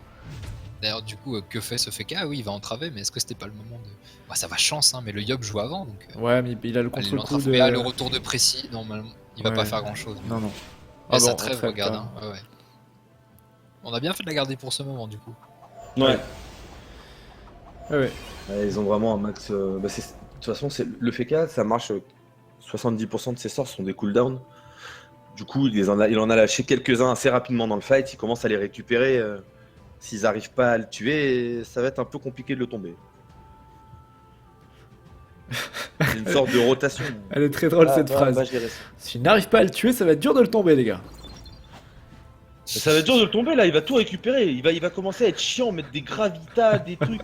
D'ailleurs, du coup, que fait ce Feka? Oui, il va entraver, mais est-ce que c'était pas le moment de. Bah, ça va chance, hein, mais le Yop joue avant, donc. Ouais, mais il a le Allez, contre-coup de. mais le retour de précis, normalement, il va Ouais. pas faire grand chose. Non, non. Et ça bon, trêve, trêve, regarde. quand Hein. Ouais. On a bien fait de la garder pour ce moment, du coup. Ouais. Ouais. Ouais, ils ont vraiment un max. De toute façon, le Feka, ça marche. 70% de ses sorts sont des cooldowns. Du coup, il en a lâché quelques-uns assez rapidement dans le fight. Il commence à les récupérer. S'ils n'arrivent pas à le tuer, ça va être un peu compliqué de le tomber. C'est une sorte de rotation. Elle est très drôle cette phrase. Va gérer ça. S'il n'arrive pas à le tuer, ça va être dur de le tomber, les gars. Ça va être dur de le tomber là, il va tout récupérer. Il va commencer à être chiant, mettre des gravitas, des trucs.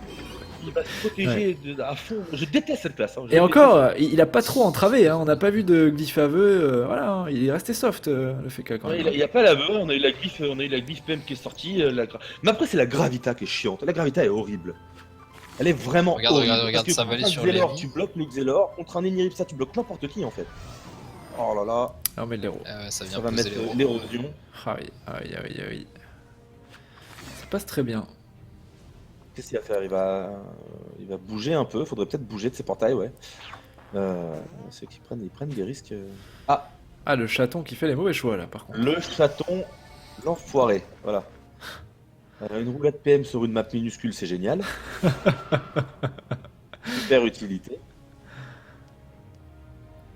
Il va se protéger à fond. Je déteste cette classe. Hein. Et encore, il a pas trop entravé, hein. On n'a pas vu de glyph aveu, voilà, hein. Il est resté soft, le FK quand même. Il n'y a pas l'aveu, on a eu la glyph PM qui est sortie. Mais après, c'est la gravita qui est chiante. La gravita est horrible. Elle est vraiment Regarde, horrible. regarde, Parce que ça va aller contre un sur Xelor, Lenny. tu bloques le Xelor. Contre un Eniripsa, tu bloques n'importe qui en fait. Oh là là, Non mais l'héros. Ça vient ça va poser mettre les roues. l'érosion. Ah oui, ah oui, ah oui, ah oui. Ça passe très bien. Qu'est-ce qu'il va faire il va bouger un peu. Faudrait peut-être bouger de ses portails, ouais. Ceux qui prennent des risques. Ah, Ah, le chaton qui fait les mauvais choix là, par contre. le chaton, l'enfoiré. Voilà. Une roulade PM sur une map minuscule, c'est génial. Super utilité.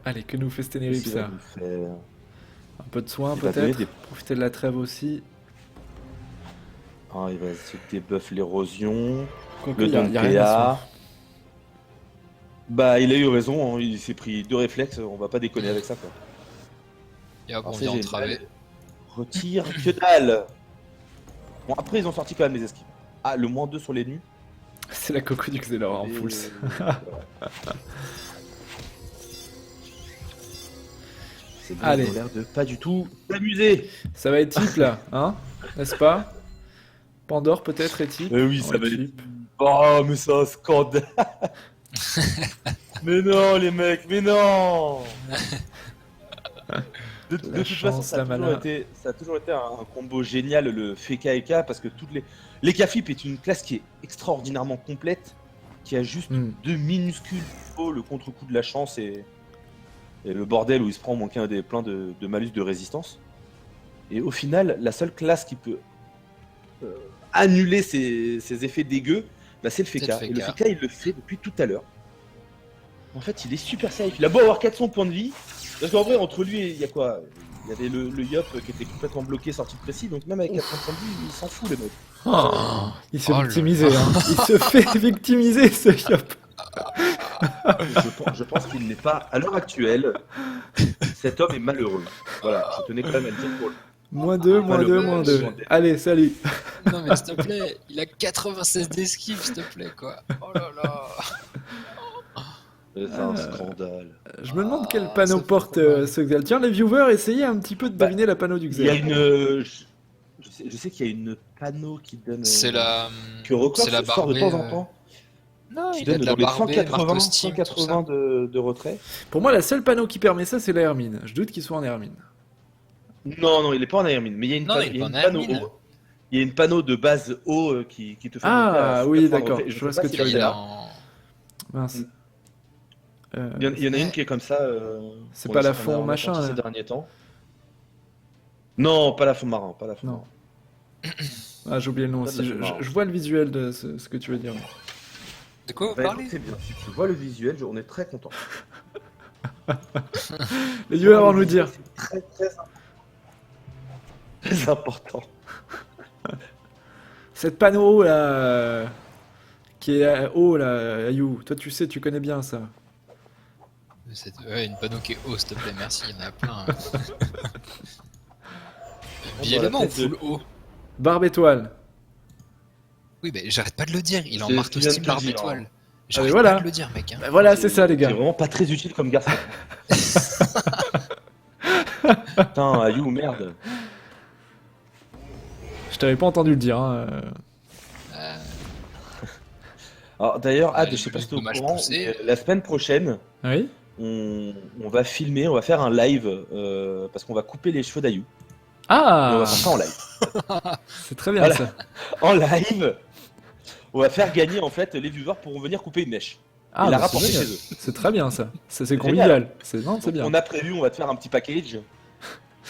Allez, que nous fait Qu'est-ce qu'il Stenerips va ça? nous faire Un peu de soin Il va donner peut-être. des- Profiter de la trêve aussi. Il va se débuff l'érosion. Quoique, Le y a don rien à PA. soin. Bah, il a eu raison, hein, il s'est pris 2 réflexes, on va pas déconner avec ça quoi. Et hop, on Alors, vient c'est entraver. génial. Retire, que dalle. Bon, après, ils ont sorti quand même les esquives. Ah, le -2 sur les nus. C'est la coco du Xelor en Et- full. C'est bon, Allez. ils ont l'air de pas du tout s'amuser. Ça va être type là, hein? N'est-ce pas? Pandore peut-être est type? Oui, ça Ouais, va être. type. Oh, mais c'est un scandale. Mais non, les mecs, mais non. De toute façon, chance, ça a, la toujours mana. été, ça a toujours été un combo génial, le Feka Eka, parce que les K-Flip est une classe qui est extraordinairement complète. qui a juste Hmm. 2 minuscules faux, le contre-coup de la chance et le bordel où il se prend plein de malus de résistance. Et au final, la seule classe qui peut annuler ces effets dégueux, bah, c'est le C'est le Feka. Et le Feka. Feka, il le fait depuis tout à l'heure. En fait, il est super safe. Il a beau avoir 400 points de vie. Parce qu'en vrai, entre lui et il y a quoi? Il y avait le Yop qui était complètement bloqué, sorti de précis. Donc même avec 400 points de vie, il s'en fout, les mecs. Oh, il se fait Oh là victimiser, hein. Il se fait victimiser, ce Yop. Je pense qu'il n'est pas, à l'heure actuelle, cet homme est malheureux. Voilà, je tenais quand même à le dire pour lui. Moins 2, moins 2, moins 2. Allez, salut. Non mais s'il te plaît, il a 96 d'esquive, s'il te plaît quoi. Oh là là. C'est un scandale. Je me demande quel Ah, panneau ça fait porte trop mal. ce Xel. Tiens, les viewers, essayez un petit peu de deviner la panneau du Il y a Xel. une. Je sais qu'il y a une panneau qui donne. C'est la. Que Record c'est la sort de barbée, temps en temps. Non, Qui il a donne de dans la les barbée, 180, Marco Steam, tout ça. 180 de retrait. Pour moi, la seule panneau qui permet ça, c'est la Hermine. Je doute qu'il soit en Hermine. Non, non, il est pas en Airmine, mais il y a une, Non, il est il y a pas une en panneau Airmine. haut. Il y a une panneau de base haut qui te fait Ah, monter à oui, 180 de d'accord, retrait. je sais vois ce pas que si tu veux elle est dire. là. en... Mince. Mm. Il y en a une qui est comme ça. C'est qu'on pas la a- fond on a machin, sorti là. ces derniers temps. Non, pas la fond marin, pas la fond Non. marin. Ah, j'ai oublié le nom Pas de aussi. la fond marrant. Je vois le visuel de ce que tu veux dire. De quoi vous Bah, parlez? écoutez bien, si tu vois le visuel, on est très content. Les viewers vont nous dire. C'est très très important. Très important. Cette panneau là, qui est haut là, Ayou. Toi, tu sais, tu connais bien ça. Ouais, une panneau qui est haut, s'il te plaît, merci, il y en a plein. Dans Biélément la ou tête de- full haut? Barbe étoile. Oui, mais j'arrête pas de le dire, il est en C'est ce marteau qu'il vient de Steam te barbe dire, étoile. hein. J'arrête voilà. pas de le dire, mec. Hein. Bah voilà, c'est ça, les C'est gars. vraiment pas très utile comme garçon. Putain, Ayou, merde. Je t'avais pas entendu le dire. Hein. Alors d'ailleurs, Ouais, Ad, je sais pas le si t'es au dommage courant, poussé. mais la semaine prochaine, Oui. on va filmer, on va faire un live parce qu'on va couper les cheveux d'Ayou. Et on Ah, va faire ça en live. c'est très bien Voilà. ça. En live, on va faire gagner en fait les viewers pourront venir couper une mèche Ah, et la bah, c'est rapporter génial. chez eux. C'est très bien ça. Ça c'est C'est convivial. C'est non, c'est Donc, bien. on a prévu, on va te faire un petit package.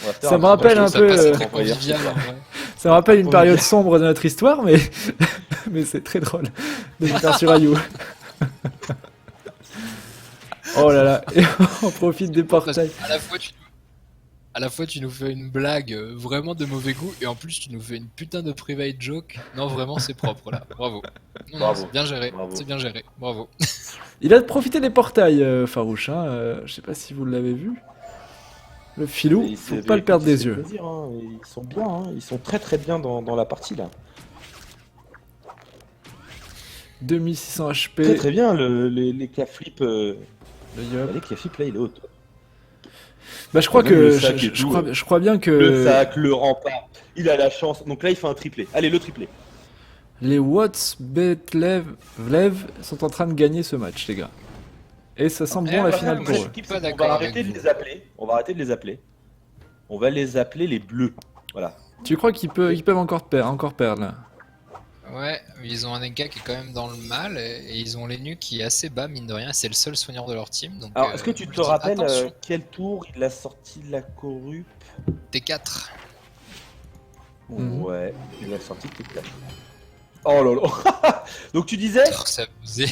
On va te faire Ça un me petit rappelle package, un peu, Ça passe euh, très envoyer. convivial en vrai. Ça me rappelle une On période est- sombre de notre histoire, mais mais c'est très drôle de le faire sur Ayou. Oh là là, et on profite des Parce portails. qu'à la fois, tu nous fais une blague vraiment de mauvais goût, et en plus, tu nous fais une putain de private joke. Non, vraiment, c'est propre là. Bravo. Non, Bravo. c'est bien géré. Bravo. C'est bien géré. Bravo. Il a profité des portails, Farouche. Hein. Je sais pas si vous l'avez vu. Le filou, Et faut c'est- pas le perdre c'est des yeux. plaisir, hein. Ils sont bien, hein. Ils sont très très bien dans la partie là. 2600 Très HP. très bien, les K-flip. Le Yop. Les K-flip là, il est haut. Bah, je crois Même que le sac et tout, je crois bien Le que sac, le rempart, il a la chance. Donc là, il fait un triplé. Allez, le triplé. les Watts Betlev sont en train de gagner ce match, les gars. Et ça sent Eh, bon la ouais, finale ouais, pour ouais. eux. L'équipe, Pas c'est qu'on d'accord va avec arrêter de vous. les appeler. On va arrêter de les appeler. On va les appeler les bleus. Voilà. Tu crois qu'ils peuvent encore perdre là? Ouais, ils ont un NK qui est quand même dans le mal, et ils ont l'Enu qui est assez bas, mine de rien. C'est le seul soigneur de leur team. Donc, Alors, est-ce que tu je te dis rappelles attention, quel tour il a sorti de la corrupe? T4. Mhm. Ouais, il a sorti toute la. Oh là là. Donc tu disais? Oh, c'est abusé.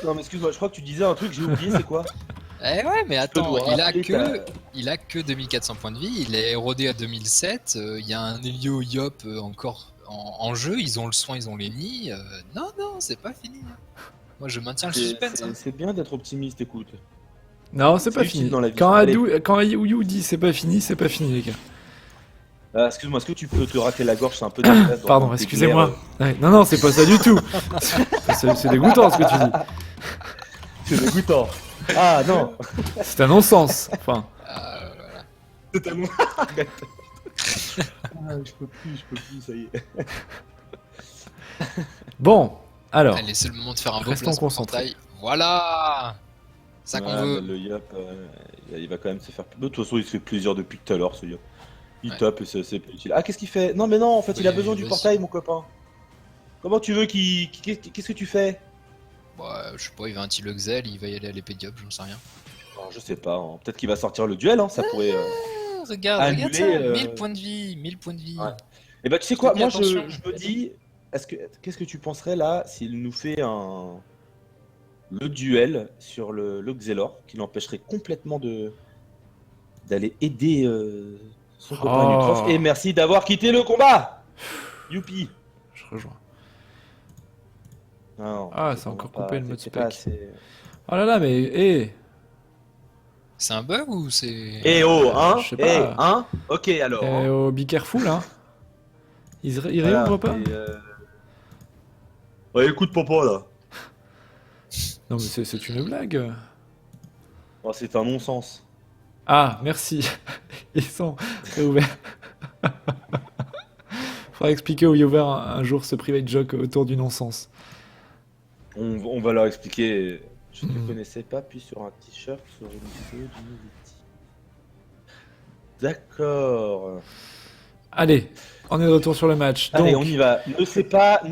Non mais excuse-moi, je crois que tu disais un truc, j'ai oublié, c'est quoi? Eh ouais, mais attends, dois rappeler il a que 2400 points de vie, il est érodé à 2007, il y a un Elio Yop encore en jeu, ils ont le soin, ils ont les nids. Non, non, c'est pas fini. Moi je maintiens le suspense. Hein. C'est bien d'être optimiste, écoute. Non, c'est C'est pas utile fini. dans la vie. Quand Allez. Ayou dit c'est pas fini, les gars. Excuse-moi, est-ce que tu peux te rater la gorge? C'est un peu dégueulasse. Pardon, d'entendre tes excusez-moi. glaires. Ouais, non, c'est pas ça du tout. C'est dégoûtant ce que tu dis. C'est dégoûtant. Ah non. C'est un non-sens. Enfin, Voilà. Totalement. Arrête. Je peux plus, ça y est. bon, alors. Allez, c'est le moment de faire un beau Restons placement concentrés. portail. Voilà. Ça qu'on Ouais, veut. mais le Yop, il va quand même se faire. De toute façon, il se fait plaisir depuis tout à l'heure, ce Yop. Il Ouais. tape et c'est plus utile. Ah, qu'est-ce qu'il fait? Non, mais non, en fait, il a Oui, besoin du vas-y. portail, mon copain. Comment tu veux qu'est-ce que tu fais? Bah, je sais pas, il va un petit Luxel, il va y aller à l'épée diop, j'en sais rien. Non, je sais pas, hein. Peut-être qu'il va sortir le duel, hein. Ça pourrait. Regarde, Annuler, regarde ça, 1000 points de vie, 1000 points de vie. Ouais. Et bah tu sais quoi, Fais moi attention. je me dis, qu'est-ce que tu penserais là s'il nous fait le duel sur le Xelor, qui l'empêcherait complètement d'aller aider son copain Nutrof. Et merci d'avoir quitté le combat. Youpi. Je rejoins. Non, Ah, c'est c'est encore vraiment coupé pas- le mode c'est pas spec. assez- Oh là là, mais hé, C'est un bug ou c'est. Eh oh, hein? Je sais Eh, pas. hein? Ok alors. hein. oh, be careful, hein. Ils Voilà, réouvrent pas? et, Ouais, écoute papa là. Non, mais c'est une blague. Oh, c'est un non-sens. Ah, merci. Ils sont réouverts. Faudra expliquer aux viewers un jour ce private joke autour du non-sens. On va leur expliquer. Je ne Mhm. connaissais pas, puis sur un t-shirt sur une vidéo du Nuviti. D'accord. Allez, on est de retour sur le match. Allez, Donc... on y va. Ne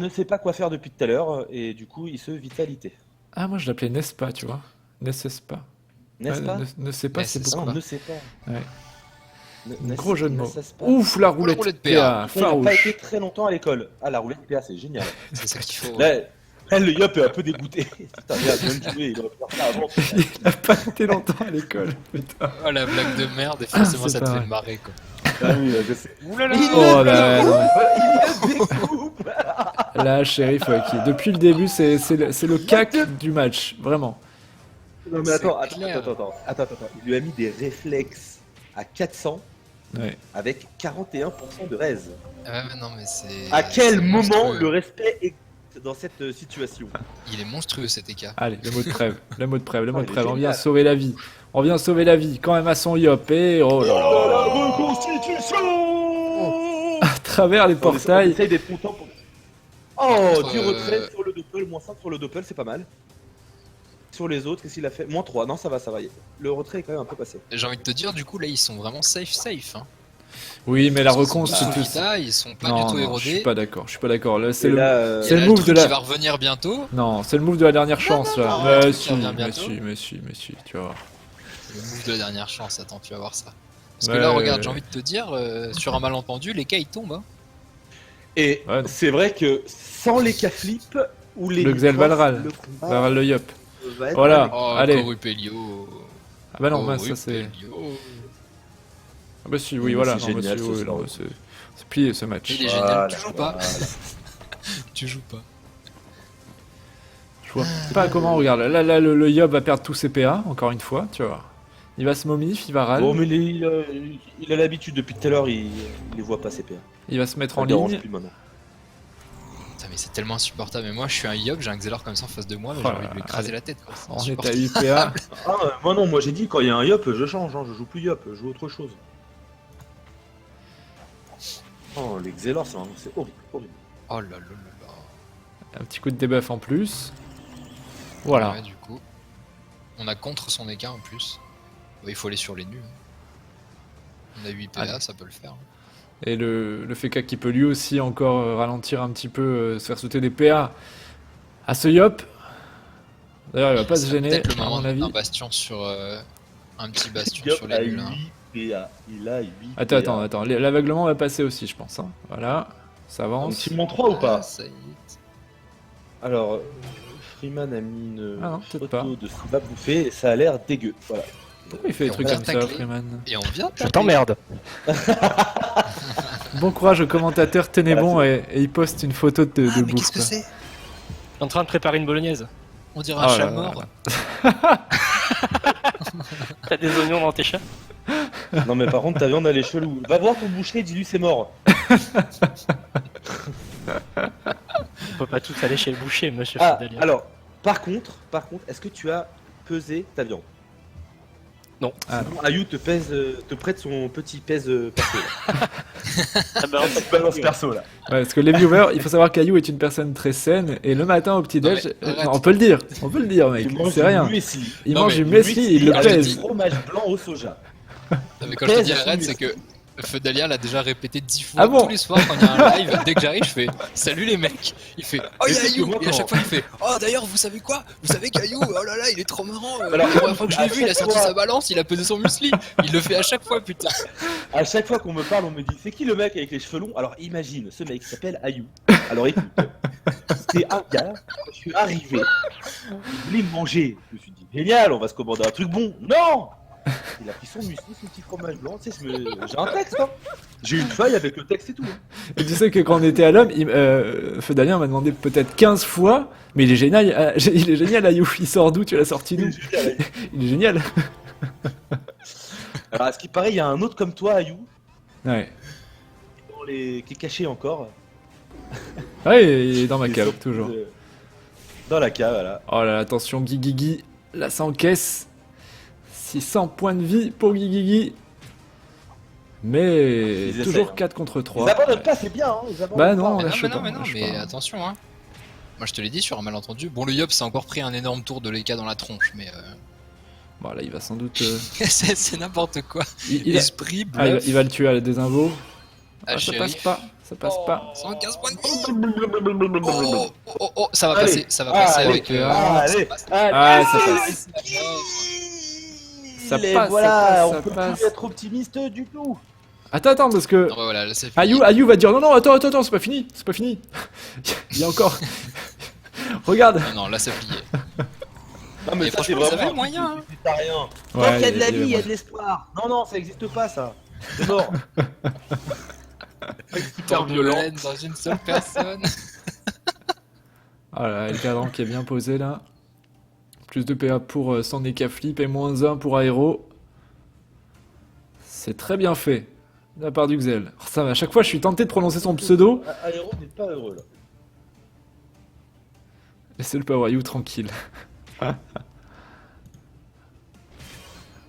sait pas quoi faire depuis tout à l'heure, et du coup, il se vitalité. Ah, moi je l'appelais n'est-ce pas, tu vois. N'est-ce pas. N'est-ce Ouais, pas? ne sais pas, c'est N'est-ce beaucoup. Non, ne sait pas. Ouais. N'est-ce- Gros jeu de mots. n'est-ce pas? Ouf, la roulette, roulette PA, PA. Il n'a pas farouche. été très longtemps à l'école. Ah, la roulette PA, c'est génial. C'est ça qu'il faut. Là, le Yop est un peu dégoûté. Putain, il a bien joué, il aurait pu faire ça avant. Il a pas été longtemps à l'école, putain. Oh la blague de merde, et forcément C'est ça te pas fait vrai. marrer quoi. Ah oui, je sais. Oulala Oh là là. Il découpe. Là, shérif, depuis le début, c'est le cac du match, vraiment. Non, mais C'est attends. clair. Il lui a mis des réflexes à 400 Ouais. avec 41% de raise. Ah ouais, non mais c'est. À quel c'est moment monstrueux. le respect est dans cette situation? Il est monstrueux cet écart. Allez, le mot de trêve, le mot de trêve, le mot Oh, de il est trêve. On génial. vient sauver la vie. On vient sauver la vie, quand même à son Yop. Et oh là là. la reconstitution À travers les On portails. essaye d'être content pour... Oh, contre, 10 retraits sur le doppel, moins 5 sur le doppel, c'est pas mal. Sur les autres, qu'est-ce qu'il a fait? Moins 3, non ça va. Le retrait est quand même un peu passé. J'ai envie de te dire, du coup là ils sont vraiment safe. Hein. Oui, mais la Ils sont recon, pas c'est sous tout. Vita, ils sont pas Non, du tout non, je suis érodés. pas d'accord. Je suis pas d'accord. Là, c'est Et le. là, Il y c'est a le là move truc de la- qui va revenir bientôt. Non, c'est le move de la dernière chance là. non, Mais le truc si, qui revient mais bientôt. si, tu vas voir. Le move de la dernière chance, attends, tu vas voir ça. Parce Ouais, que là, ouais, regarde, ouais. j'ai envie de te dire, sur un malentendu, les cas ils tombent. Hein. Et Ouais. c'est vrai que sans les cas flip ou les Le Xel Nitrof, Valral. le combat Là, le Yop. va être Voilà. avec- Oh, allez. Corupelio. Ah bah non, ça c'est. Corupelio. Ah bah si, oui, Mais voilà. c'est Non, bah génial, si, ce oui, soir. non, c'est plié ce match. Il est Voilà, génial, tu joues pas. voilà. Tu joues pas. Je vois pas comment, regarde. Là, le Yop va perdre tous ses PA, encore une fois, tu vois. Il va se momif, il va râler, Bon, mais il a l'habitude depuis tout à l'heure, il les voit pas ses PA. il va se mettre Ça en le dérange ligne. plus maintenant. Putain, mais c'est tellement insupportable. Mais moi, je suis un Yop, j'ai un Xelor comme ça en face de moi, mais Oh j'ai là envie de lui là, écraser allez. la tête. Quoi. C'est On est à insupportable. 8 PA. Ah, moi non, moi j'ai dit quand il y a un Yop, je change, hein, je joue plus Yop, je joue autre chose. Oh, les Xelor, c'est horrible, horrible. Oh là là là là. Un petit coup de debuff en plus. Voilà. Ouais, du coup. On a contre son écart en plus. Ouais, il faut aller sur les nus. Hein. On a 8 PA, Allez. ça peut le faire. Et le Feka qui peut lui aussi encore ralentir un petit peu, se faire sauter des PA à ce Yop. D'ailleurs, il va pas se C'est gêner, peut-être le à moment mon avis. d'un bastion sur. Un petit bastion Yop sur a les nuls. Hein. 8 PA, il a 8 Attends. L'aveuglement va passer aussi, je pense. Hein. Voilà, ça Un avance. petit moins 3 ou pas? Ah, ça y est. Alors, Freeman a mis une Ah non, peut-être photo pas. de ce qu'il va bouffer et ça a l'air dégueu. Voilà. Pourquoi il fait des Et on trucs va comme ça, tacler. Freeman? Et on vient. Je t'emmerde. Bon courage aux commentateurs, tenez Voilà, bon, et il poste une photo de Ah, mais bouffe. qu'est-ce que quoi. c'est? En train de préparer une bolognaise. On dirait Oh un là chat là mort. T'as des oignons dans tes chats? Non mais par contre ta viande elle est chelou. Va voir ton boucher, dis-lui c'est mort. On peut pas tous aller chez le boucher, monsieur Ah, Fidalien. alors, par contre, est-ce que tu as pesé ta viande? Non. Ah, Sinon, Ayou te prête son petit pèse perso là. Ah bah, Petite balance perso là. Ouais, parce que les viewers, il faut savoir qu'Ayou est une personne très saine, et le matin au petit-déj, Non, mais arrête. on peut le dire mec, Il mange c'est du rien. muesli. Il Non, mange mais du muesli, il le quand je pèse. dis- Fromage blanc au soja. Non, mais quand je te Pèse dis son arrête, c'est muesli. que Fedalia l'a déjà répété 10 fois Ah bon tous les soirs quand il y a un live. Dès que j'arrive, je fais salut les mecs. Il fait oh Mais y'a c'est que Ayu. moi, Et à quand- chaque fois il fait oh d'ailleurs vous savez quoi? Vous savez qu'Ayu, oh là là il est trop marrant. Alors, La première fois que je l'ai à vu, il a chaque sorti fois- sa balance, il a pesé son muesli. Il le fait à chaque fois putain. À chaque fois qu'on me parle, on me dit c'est qui le mec avec les cheveux longs? Alors imagine, ce mec s'appelle Ayu. Alors écoute, c'est un gars, quand je suis arrivé, il voulait me manger. Je me suis dit génial, on va se commander un truc bon. Non! Il a pris son muesli, son petit fromage blanc, tu sais, j'ai un texte, hein. J'ai une feuille avec le texte et tout. Hein. Et tu sais que quand on était à l'homme, Feudalien m'a demandé peut-être 15 fois, mais il est génial, il est génial, Ayu, il sort d'où? Tu l'as sorti d'où? Il est génial. Alors à ce qui paraît, il y a un autre comme toi, Ayu, Ouais. qui est caché encore. Ouais, il est dans ma Il est cave, sur- toujours. Dans la cave, voilà. Oh là là, attention, Guigui, là ça encaisse. 600 points de vie pour Guigui. Mais Ils toujours essayent, 4 contre Ils 3. abandonnent pas, c'est bien, hein. Ils abandonnent Bah non, pas. on lâche pas, mais on lâche mais pas. attention hein. Moi je te l'ai dit sur un malentendu. Bon le Yop s'est encore pris un énorme tour de l'EK dans la tronche, mais Bon là, il va sans doute... c'est n'importe quoi. il a- Esprit, Ah, bluff, il va le tuer à la désinvo. Ah, ça chéri. passe pas, ça passe pas. 115 points de vie. Oh, ça va Allez. passer, avec. allez, Ah, ça passe. Ça Et passe, voilà, ça passe, on ça peut passe. plus être optimiste du tout. Attends, parce que... Non, bah voilà, là c'est fini. Ayu va dire non, attends, c'est pas fini, c'est pas fini. Il y a encore... Regarde. Non, là c'est plié. Non mais Et ça c'est franchement, ça vraiment avait moyen, hein. T'as rien. Tant Ouais, qu'il y a de la il y avait vie, il y a moyen. de l'espoir. Non, ça existe pas ça. C'est mort. C'est super Tant de violent. haine dans une seule personne. Ah là, le cadran qui est bien posé là. Plus de PA pour son Eka Flip et moins 1 pour Aéro. C'est très bien fait de la part du Xel. Ça, à chaque fois, je suis tenté de prononcer son pseudo. Aéro n'est pas heureux là. Laissez le Power You tranquille.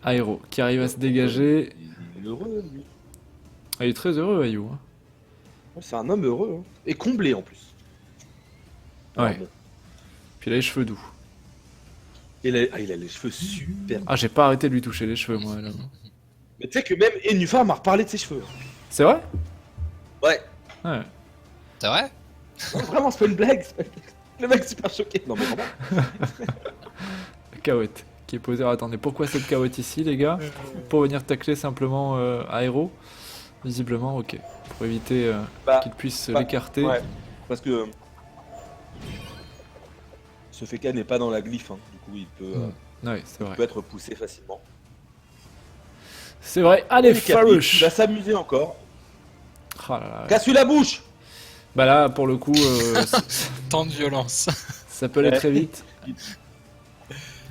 Aéro qui arrive à se dégager. Il est heureux lui. Ah, il est très heureux, Ayu. hein. C'est un homme heureux. Hein. Et comblé en plus. Ouais. Bon. Puis il a les cheveux doux. Et il a les cheveux super. Ah, j'ai pas arrêté de lui toucher les cheveux, moi. Là. Mais tu sais que même Enufar m'a reparlé de ses cheveux. C'est vrai? Ouais. Ouais. C'est vrai? Non, vraiment, c'est pas une blague. c'est pas une blague. Le mec super choqué. Non mais vraiment. Caotte qui est posé. Alors, attendez, pourquoi cette caotte ici, les gars? Pour venir tacler simplement Aéro? Visiblement, ok. Pour éviter Bah, qu'il puisse bah, l'écarter. Ouais. Parce que ce Feka n'est pas dans la glyphe. Hein. Du coup, il peut, Ouais, c'est vrai. peut être poussé facilement. C'est vrai. Allez, Et Capi, Farouche! il va s'amuser encore. Ah là là. Casse-lui la bouche. Bah là, pour le coup, Tant de violence. ça peut aller très vite. Il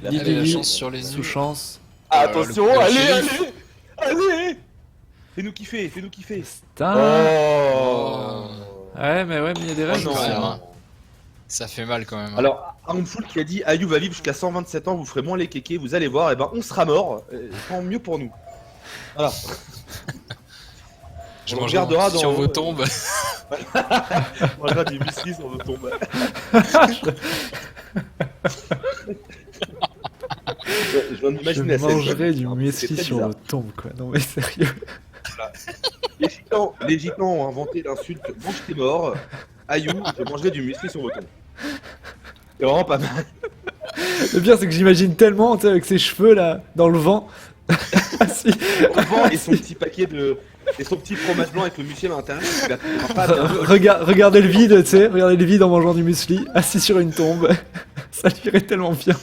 a Guigui, Allez, la chance sur les sous yeux. chance. Ah, attention, le allez, shérif. allez. Fais-nous kiffer, fais-nous kiffer. Putain. Oh. Ouais, mais il y a des règles non. aussi. quand même, hein. hein. Ça fait mal quand même. hein. Alors, Armful qui a dit Ayu va vivre jusqu'à 127 ans, vous ferez moins les kékés, vous allez voir, et ben on sera mort, tant mieux pour nous. Voilà. je on mange regardera sur dans- vos tombes. On regardera des muesli sur nos tombes. Je viens Je d'imaginer la scène. mangerai du C'est muesli très sur bizarre. vos tombes, quoi. Non, mais sérieux. Les gitans ont inventé l'insulte mange tes morts. Ayu, je mangerai du muesli sur vos tombes. C'est vraiment pas mal. Le pire, c'est que j'imagine tellement, tu sais, avec ses cheveux là, dans le vent. Assis. Au vent et son petit paquet de. Et son petit fromage blanc avec le muesli à l'intérieur. Il va pas bien. Regardez le vide, tu sais, regardez le vide en mangeant du muesli, assis sur une tombe. Ça lui irait tellement bien.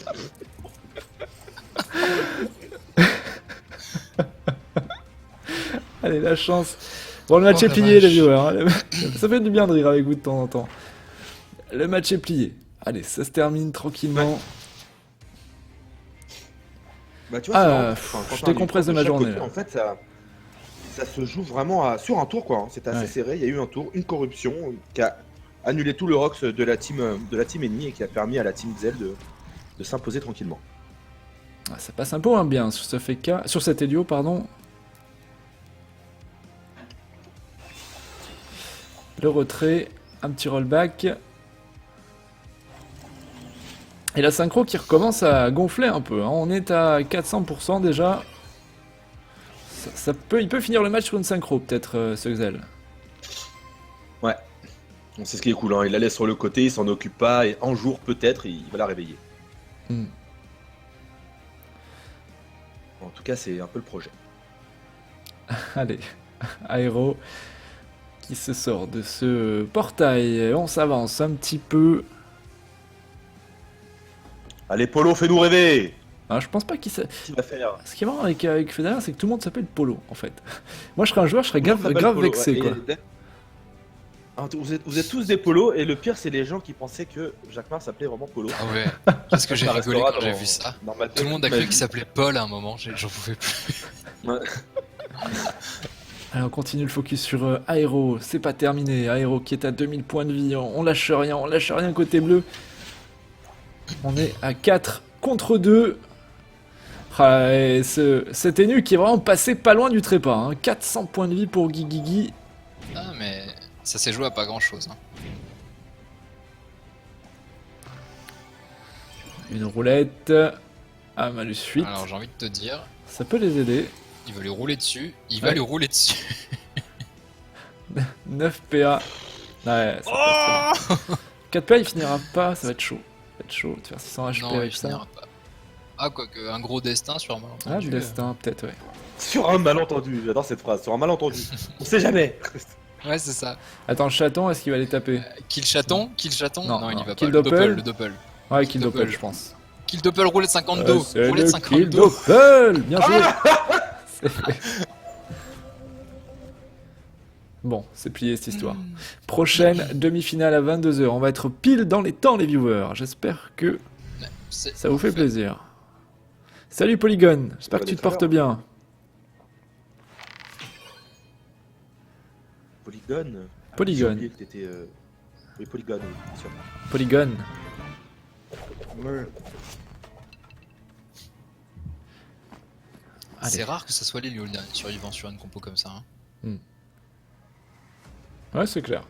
Allez, la chance. Bon, le match Oh, est la plié, les vache. viewers. hein. Ça fait du bien de rire avec vous de temps en temps. Le match est plié. Allez, ça se termine tranquillement. Bah, tu vois, Ah, c'est marrant. pff, Enfin, quand je t'as un décompresse de ma chaque journée, côté, là. En fait, ça se joue vraiment sur un tour, quoi. hein. C'était assez Ouais. serré. Il y a eu un tour, une corruption qui a annulé tout le Rox de la team ennemie et qui a permis à la team Zell de s'imposer tranquillement. Ah, ça passe un peu moins bien sur ce FK, sur cet Helio, pardon. Le retrait, un petit rollback. Et la synchro qui recommence à gonfler un peu. hein. On est à 400% déjà. Il peut finir le match sur une synchro, peut-être, ce Xel. Donc, c'est ce qui est cool, hein. Il la laisse sur le côté, il s'en occupe pas, et un jour, peut-être, il va la réveiller. Hmm. En tout cas, c'est un peu le projet. Allez, Aéro qui se sort de ce portail. On s'avance un petit peu. Allez, Polo, fais-nous rêver! Alors, je pense pas qu'il Qu'est-ce qu'il va faire? Ce qui est marrant avec Federer, c'est que tout le monde s'appelle Polo, en fait. Moi, je serais un joueur, je serais grave Polo, vexé, ouais. quoi. Alors, vous êtes tous des Polos, et le pire, c'est les gens qui pensaient que Jacques Marc s'appelait vraiment Polo. Ah ouais, qu'est-ce que j'ai Ça rigolé restera quand j'ai dans- vu ça. dans ma tête. Tout le monde a cru qu'il s'appelait Paul à un moment, j'en pouvais plus. Ouais. Allez, on continue le focus sur Aéro. C'est pas terminé. Aéro qui est à 2000 points de vie. On lâche rien côté bleu. On est à 4 contre 2. Ah, et cet Enu qui est vraiment passé pas loin du trépas. Hein. 400 points de vie pour Guigui. Ah mais ça s'est joué à pas grand chose. Hein. Une roulette. Ah, malus 8. Alors j'ai envie de te dire, Ça peut les aider. il va lui rouler dessus, il va Ouais. lui rouler dessus. 9 PA. Ouais, ça passe. 4 PA, il finira pas. Ça va être chaud. Ça va être chaud de faire 600 HP Non, il avec ça. finira pas. Ah quoique, un gros destin sur un Ah, malentendu. du destin, peut-être, ouais. Sur un malentendu, j'adore cette phrase, sur un malentendu. On sait jamais. Ouais, c'est ça. Attends, le chaton, est-ce qu'il va les taper? Kill chaton. Non, il non. y va Kill pas. Le doppel. le doppel. Ouais, kill Doppel. doppel, je pense. Kill doppel roulette 52. C'est Roulette le 52. kill doppel. Bien joué. C'est fait. Bon, c'est plié cette histoire. Prochaine demi-finale à 22h. On va être pile dans les temps, les viewers. J'espère que ça vous fait plaisir. Salut Polygone, j'espère que tu te portes bien. Polygone. Polygone. J'ai oublié que t'étais, Oui, Polygone, oui, bien sûr. Polygone. Allez. C'est rare que ça soit les le dernier survivant sur une compo comme ça. Hein. Ouais, c'est clair.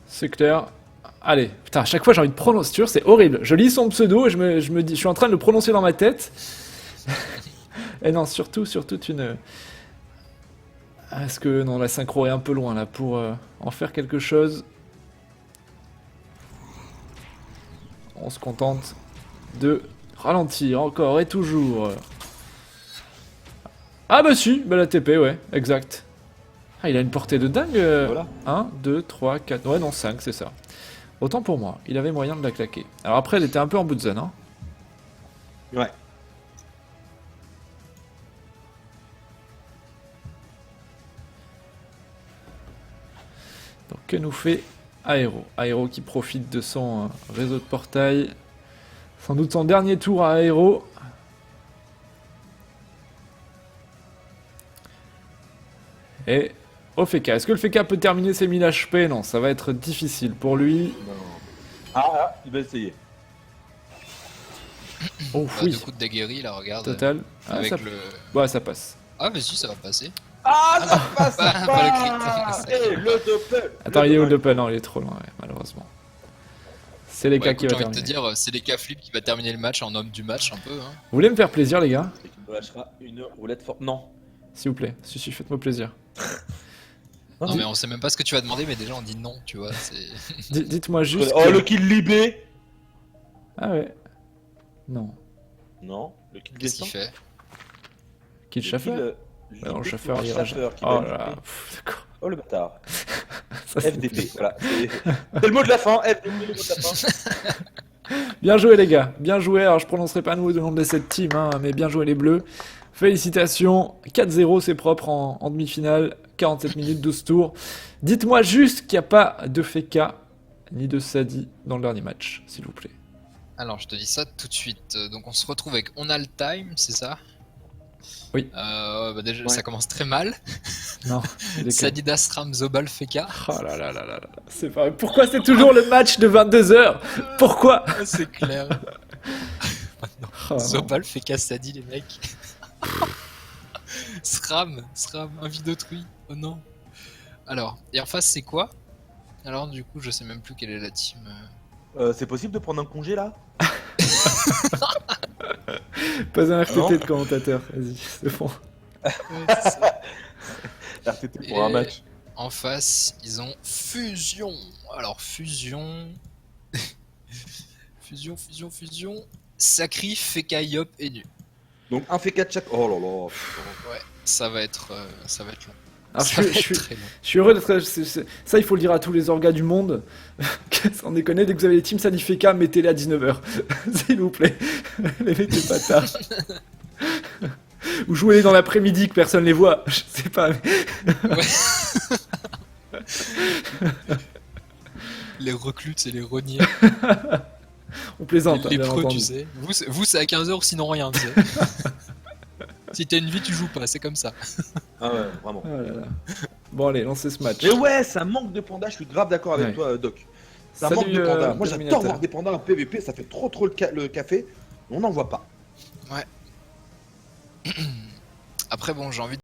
C'est clair. Allez, putain, à chaque fois j'ai envie de prononcer, c'est horrible. Je lis son pseudo et je me dis, je suis en train de le prononcer dans ma tête. Et non, surtout, tu ne... Est-ce que, non, la synchro est un peu loin là pour en faire quelque chose. On se contente de ralentir encore et toujours. Ah bah si, bah la TP, ouais, exact. Ah, il a une portée de dingue. Voilà. 1, 2, 3, 4, ouais non 5, c'est ça. Autant pour moi, il avait moyen de la claquer. Alors après, elle était un peu en bout de zone, hein. Ouais. Donc que nous fait Aéro? Aéro qui profite de son réseau de portail. Sans doute son dernier tour à Aéro. Et au Feka. Est-ce que le Feka peut terminer ses 1000 HP? Non, ça va être difficile pour lui. Ah, il va essayer. Oh Bah, oui, deux coups de daguerri là, regarde. total. Ah, Avec ça... le. Ouais, ça passe. Ah, mais si, ça va passer. Ah, ça passe pas pas. le crit. Et le doppel. Attends, il est où le doppel? Non, il est trop loin, ouais, malheureusement. C'est les Ouais, cas écoute, qui j'ai va envie de te terminer. dire, c'est les cas flip qui va terminer le match en homme du match un peu. Hein. Vous voulez me faire plaisir, les gars? Et tu me lâcheras une roulette forte. Non. S'il vous plaît. Si, faites-moi plaisir. Non, mais on sait même pas ce que tu vas demander, mais déjà on dit non, tu vois. Dites-moi juste. Oh, que- le kill libé. Ah ouais. Non. Non, le kill Qu'est-ce descend. qu'il fait? Qui le chauffeur? Libé, Non, le chauffeur, c'est il le ira chauffeur qui Oh va là là. libé. D'accord. Oh le bâtard. Ça, c'est- FDP, voilà. C'est le mot de la fin. FDP, le mot de la fin. Bien joué, les gars. Bien joué. Alors, je prononcerai pas nous le nom de cette team, hein, mais bien joué, les Bleus. Félicitations. 4-0, c'est propre en demi-finale. 47 minutes, 12 tours. Dites-moi juste qu'il n'y a pas de Feka ni de Sadi dans le dernier match, s'il vous plaît. Alors, je te dis ça tout de suite. Donc, on se retrouve avec On a le time, c'est ça? Oui. Bah déjà, Ouais. ça commence très mal. Non. il est Sadidas Ram Zobal Feka. Oh là là là là là. C'est pas vrai. Pourquoi c'est toujours le match de 22h? Pourquoi? C'est clair. Oh, non. Zobal Feka Sadi, les mecs. Sram, envie d'autrui. Oh non. Alors, et en face, c'est quoi? Alors, du coup, je sais même plus quelle est la team. C'est possible de prendre un congé là? Pas un RTT Non. de commentateur. Vas-y, c'est bon. Ouais, c'est ça. RTT pour un Et- match. En face, ils ont Fusion. Alors, Fusion. Fusion. Sacri, Feka, Yop et Nu. Donc un fait 4 chaque. Oh là là. Ouais, ça va être long. Alors, Ça je va suis- être très long. Je suis heureux d'être. Ça, il faut le dire à tous les orgas du monde. Sans déconner, dès que vous avez les teams Salifeka, mettez-les à 19h. S'il vous plaît. Les mettez pas tard. Ou jouez-les dans l'après-midi que personne les voit. Je sais pas. Les reclutes et les reniers. On plaisante, hein, les bien pros, entendu. tu sais. Vous c'est à 15h ou sinon rien, tu sais. Si t'as une vie, tu joues pas, c'est comme ça. Ah ouais, vraiment. Oh là là. Bon, allez, lancez ce match. Et ouais, ça manque de pandas, je suis grave d'accord avec Ouais. toi, Doc. Ça Salut, manque de pandas. Moi, Terminator. j'adore voir des pandas en PVP, ça fait trop le café. On n'en voit pas. Après, bon, j'ai envie de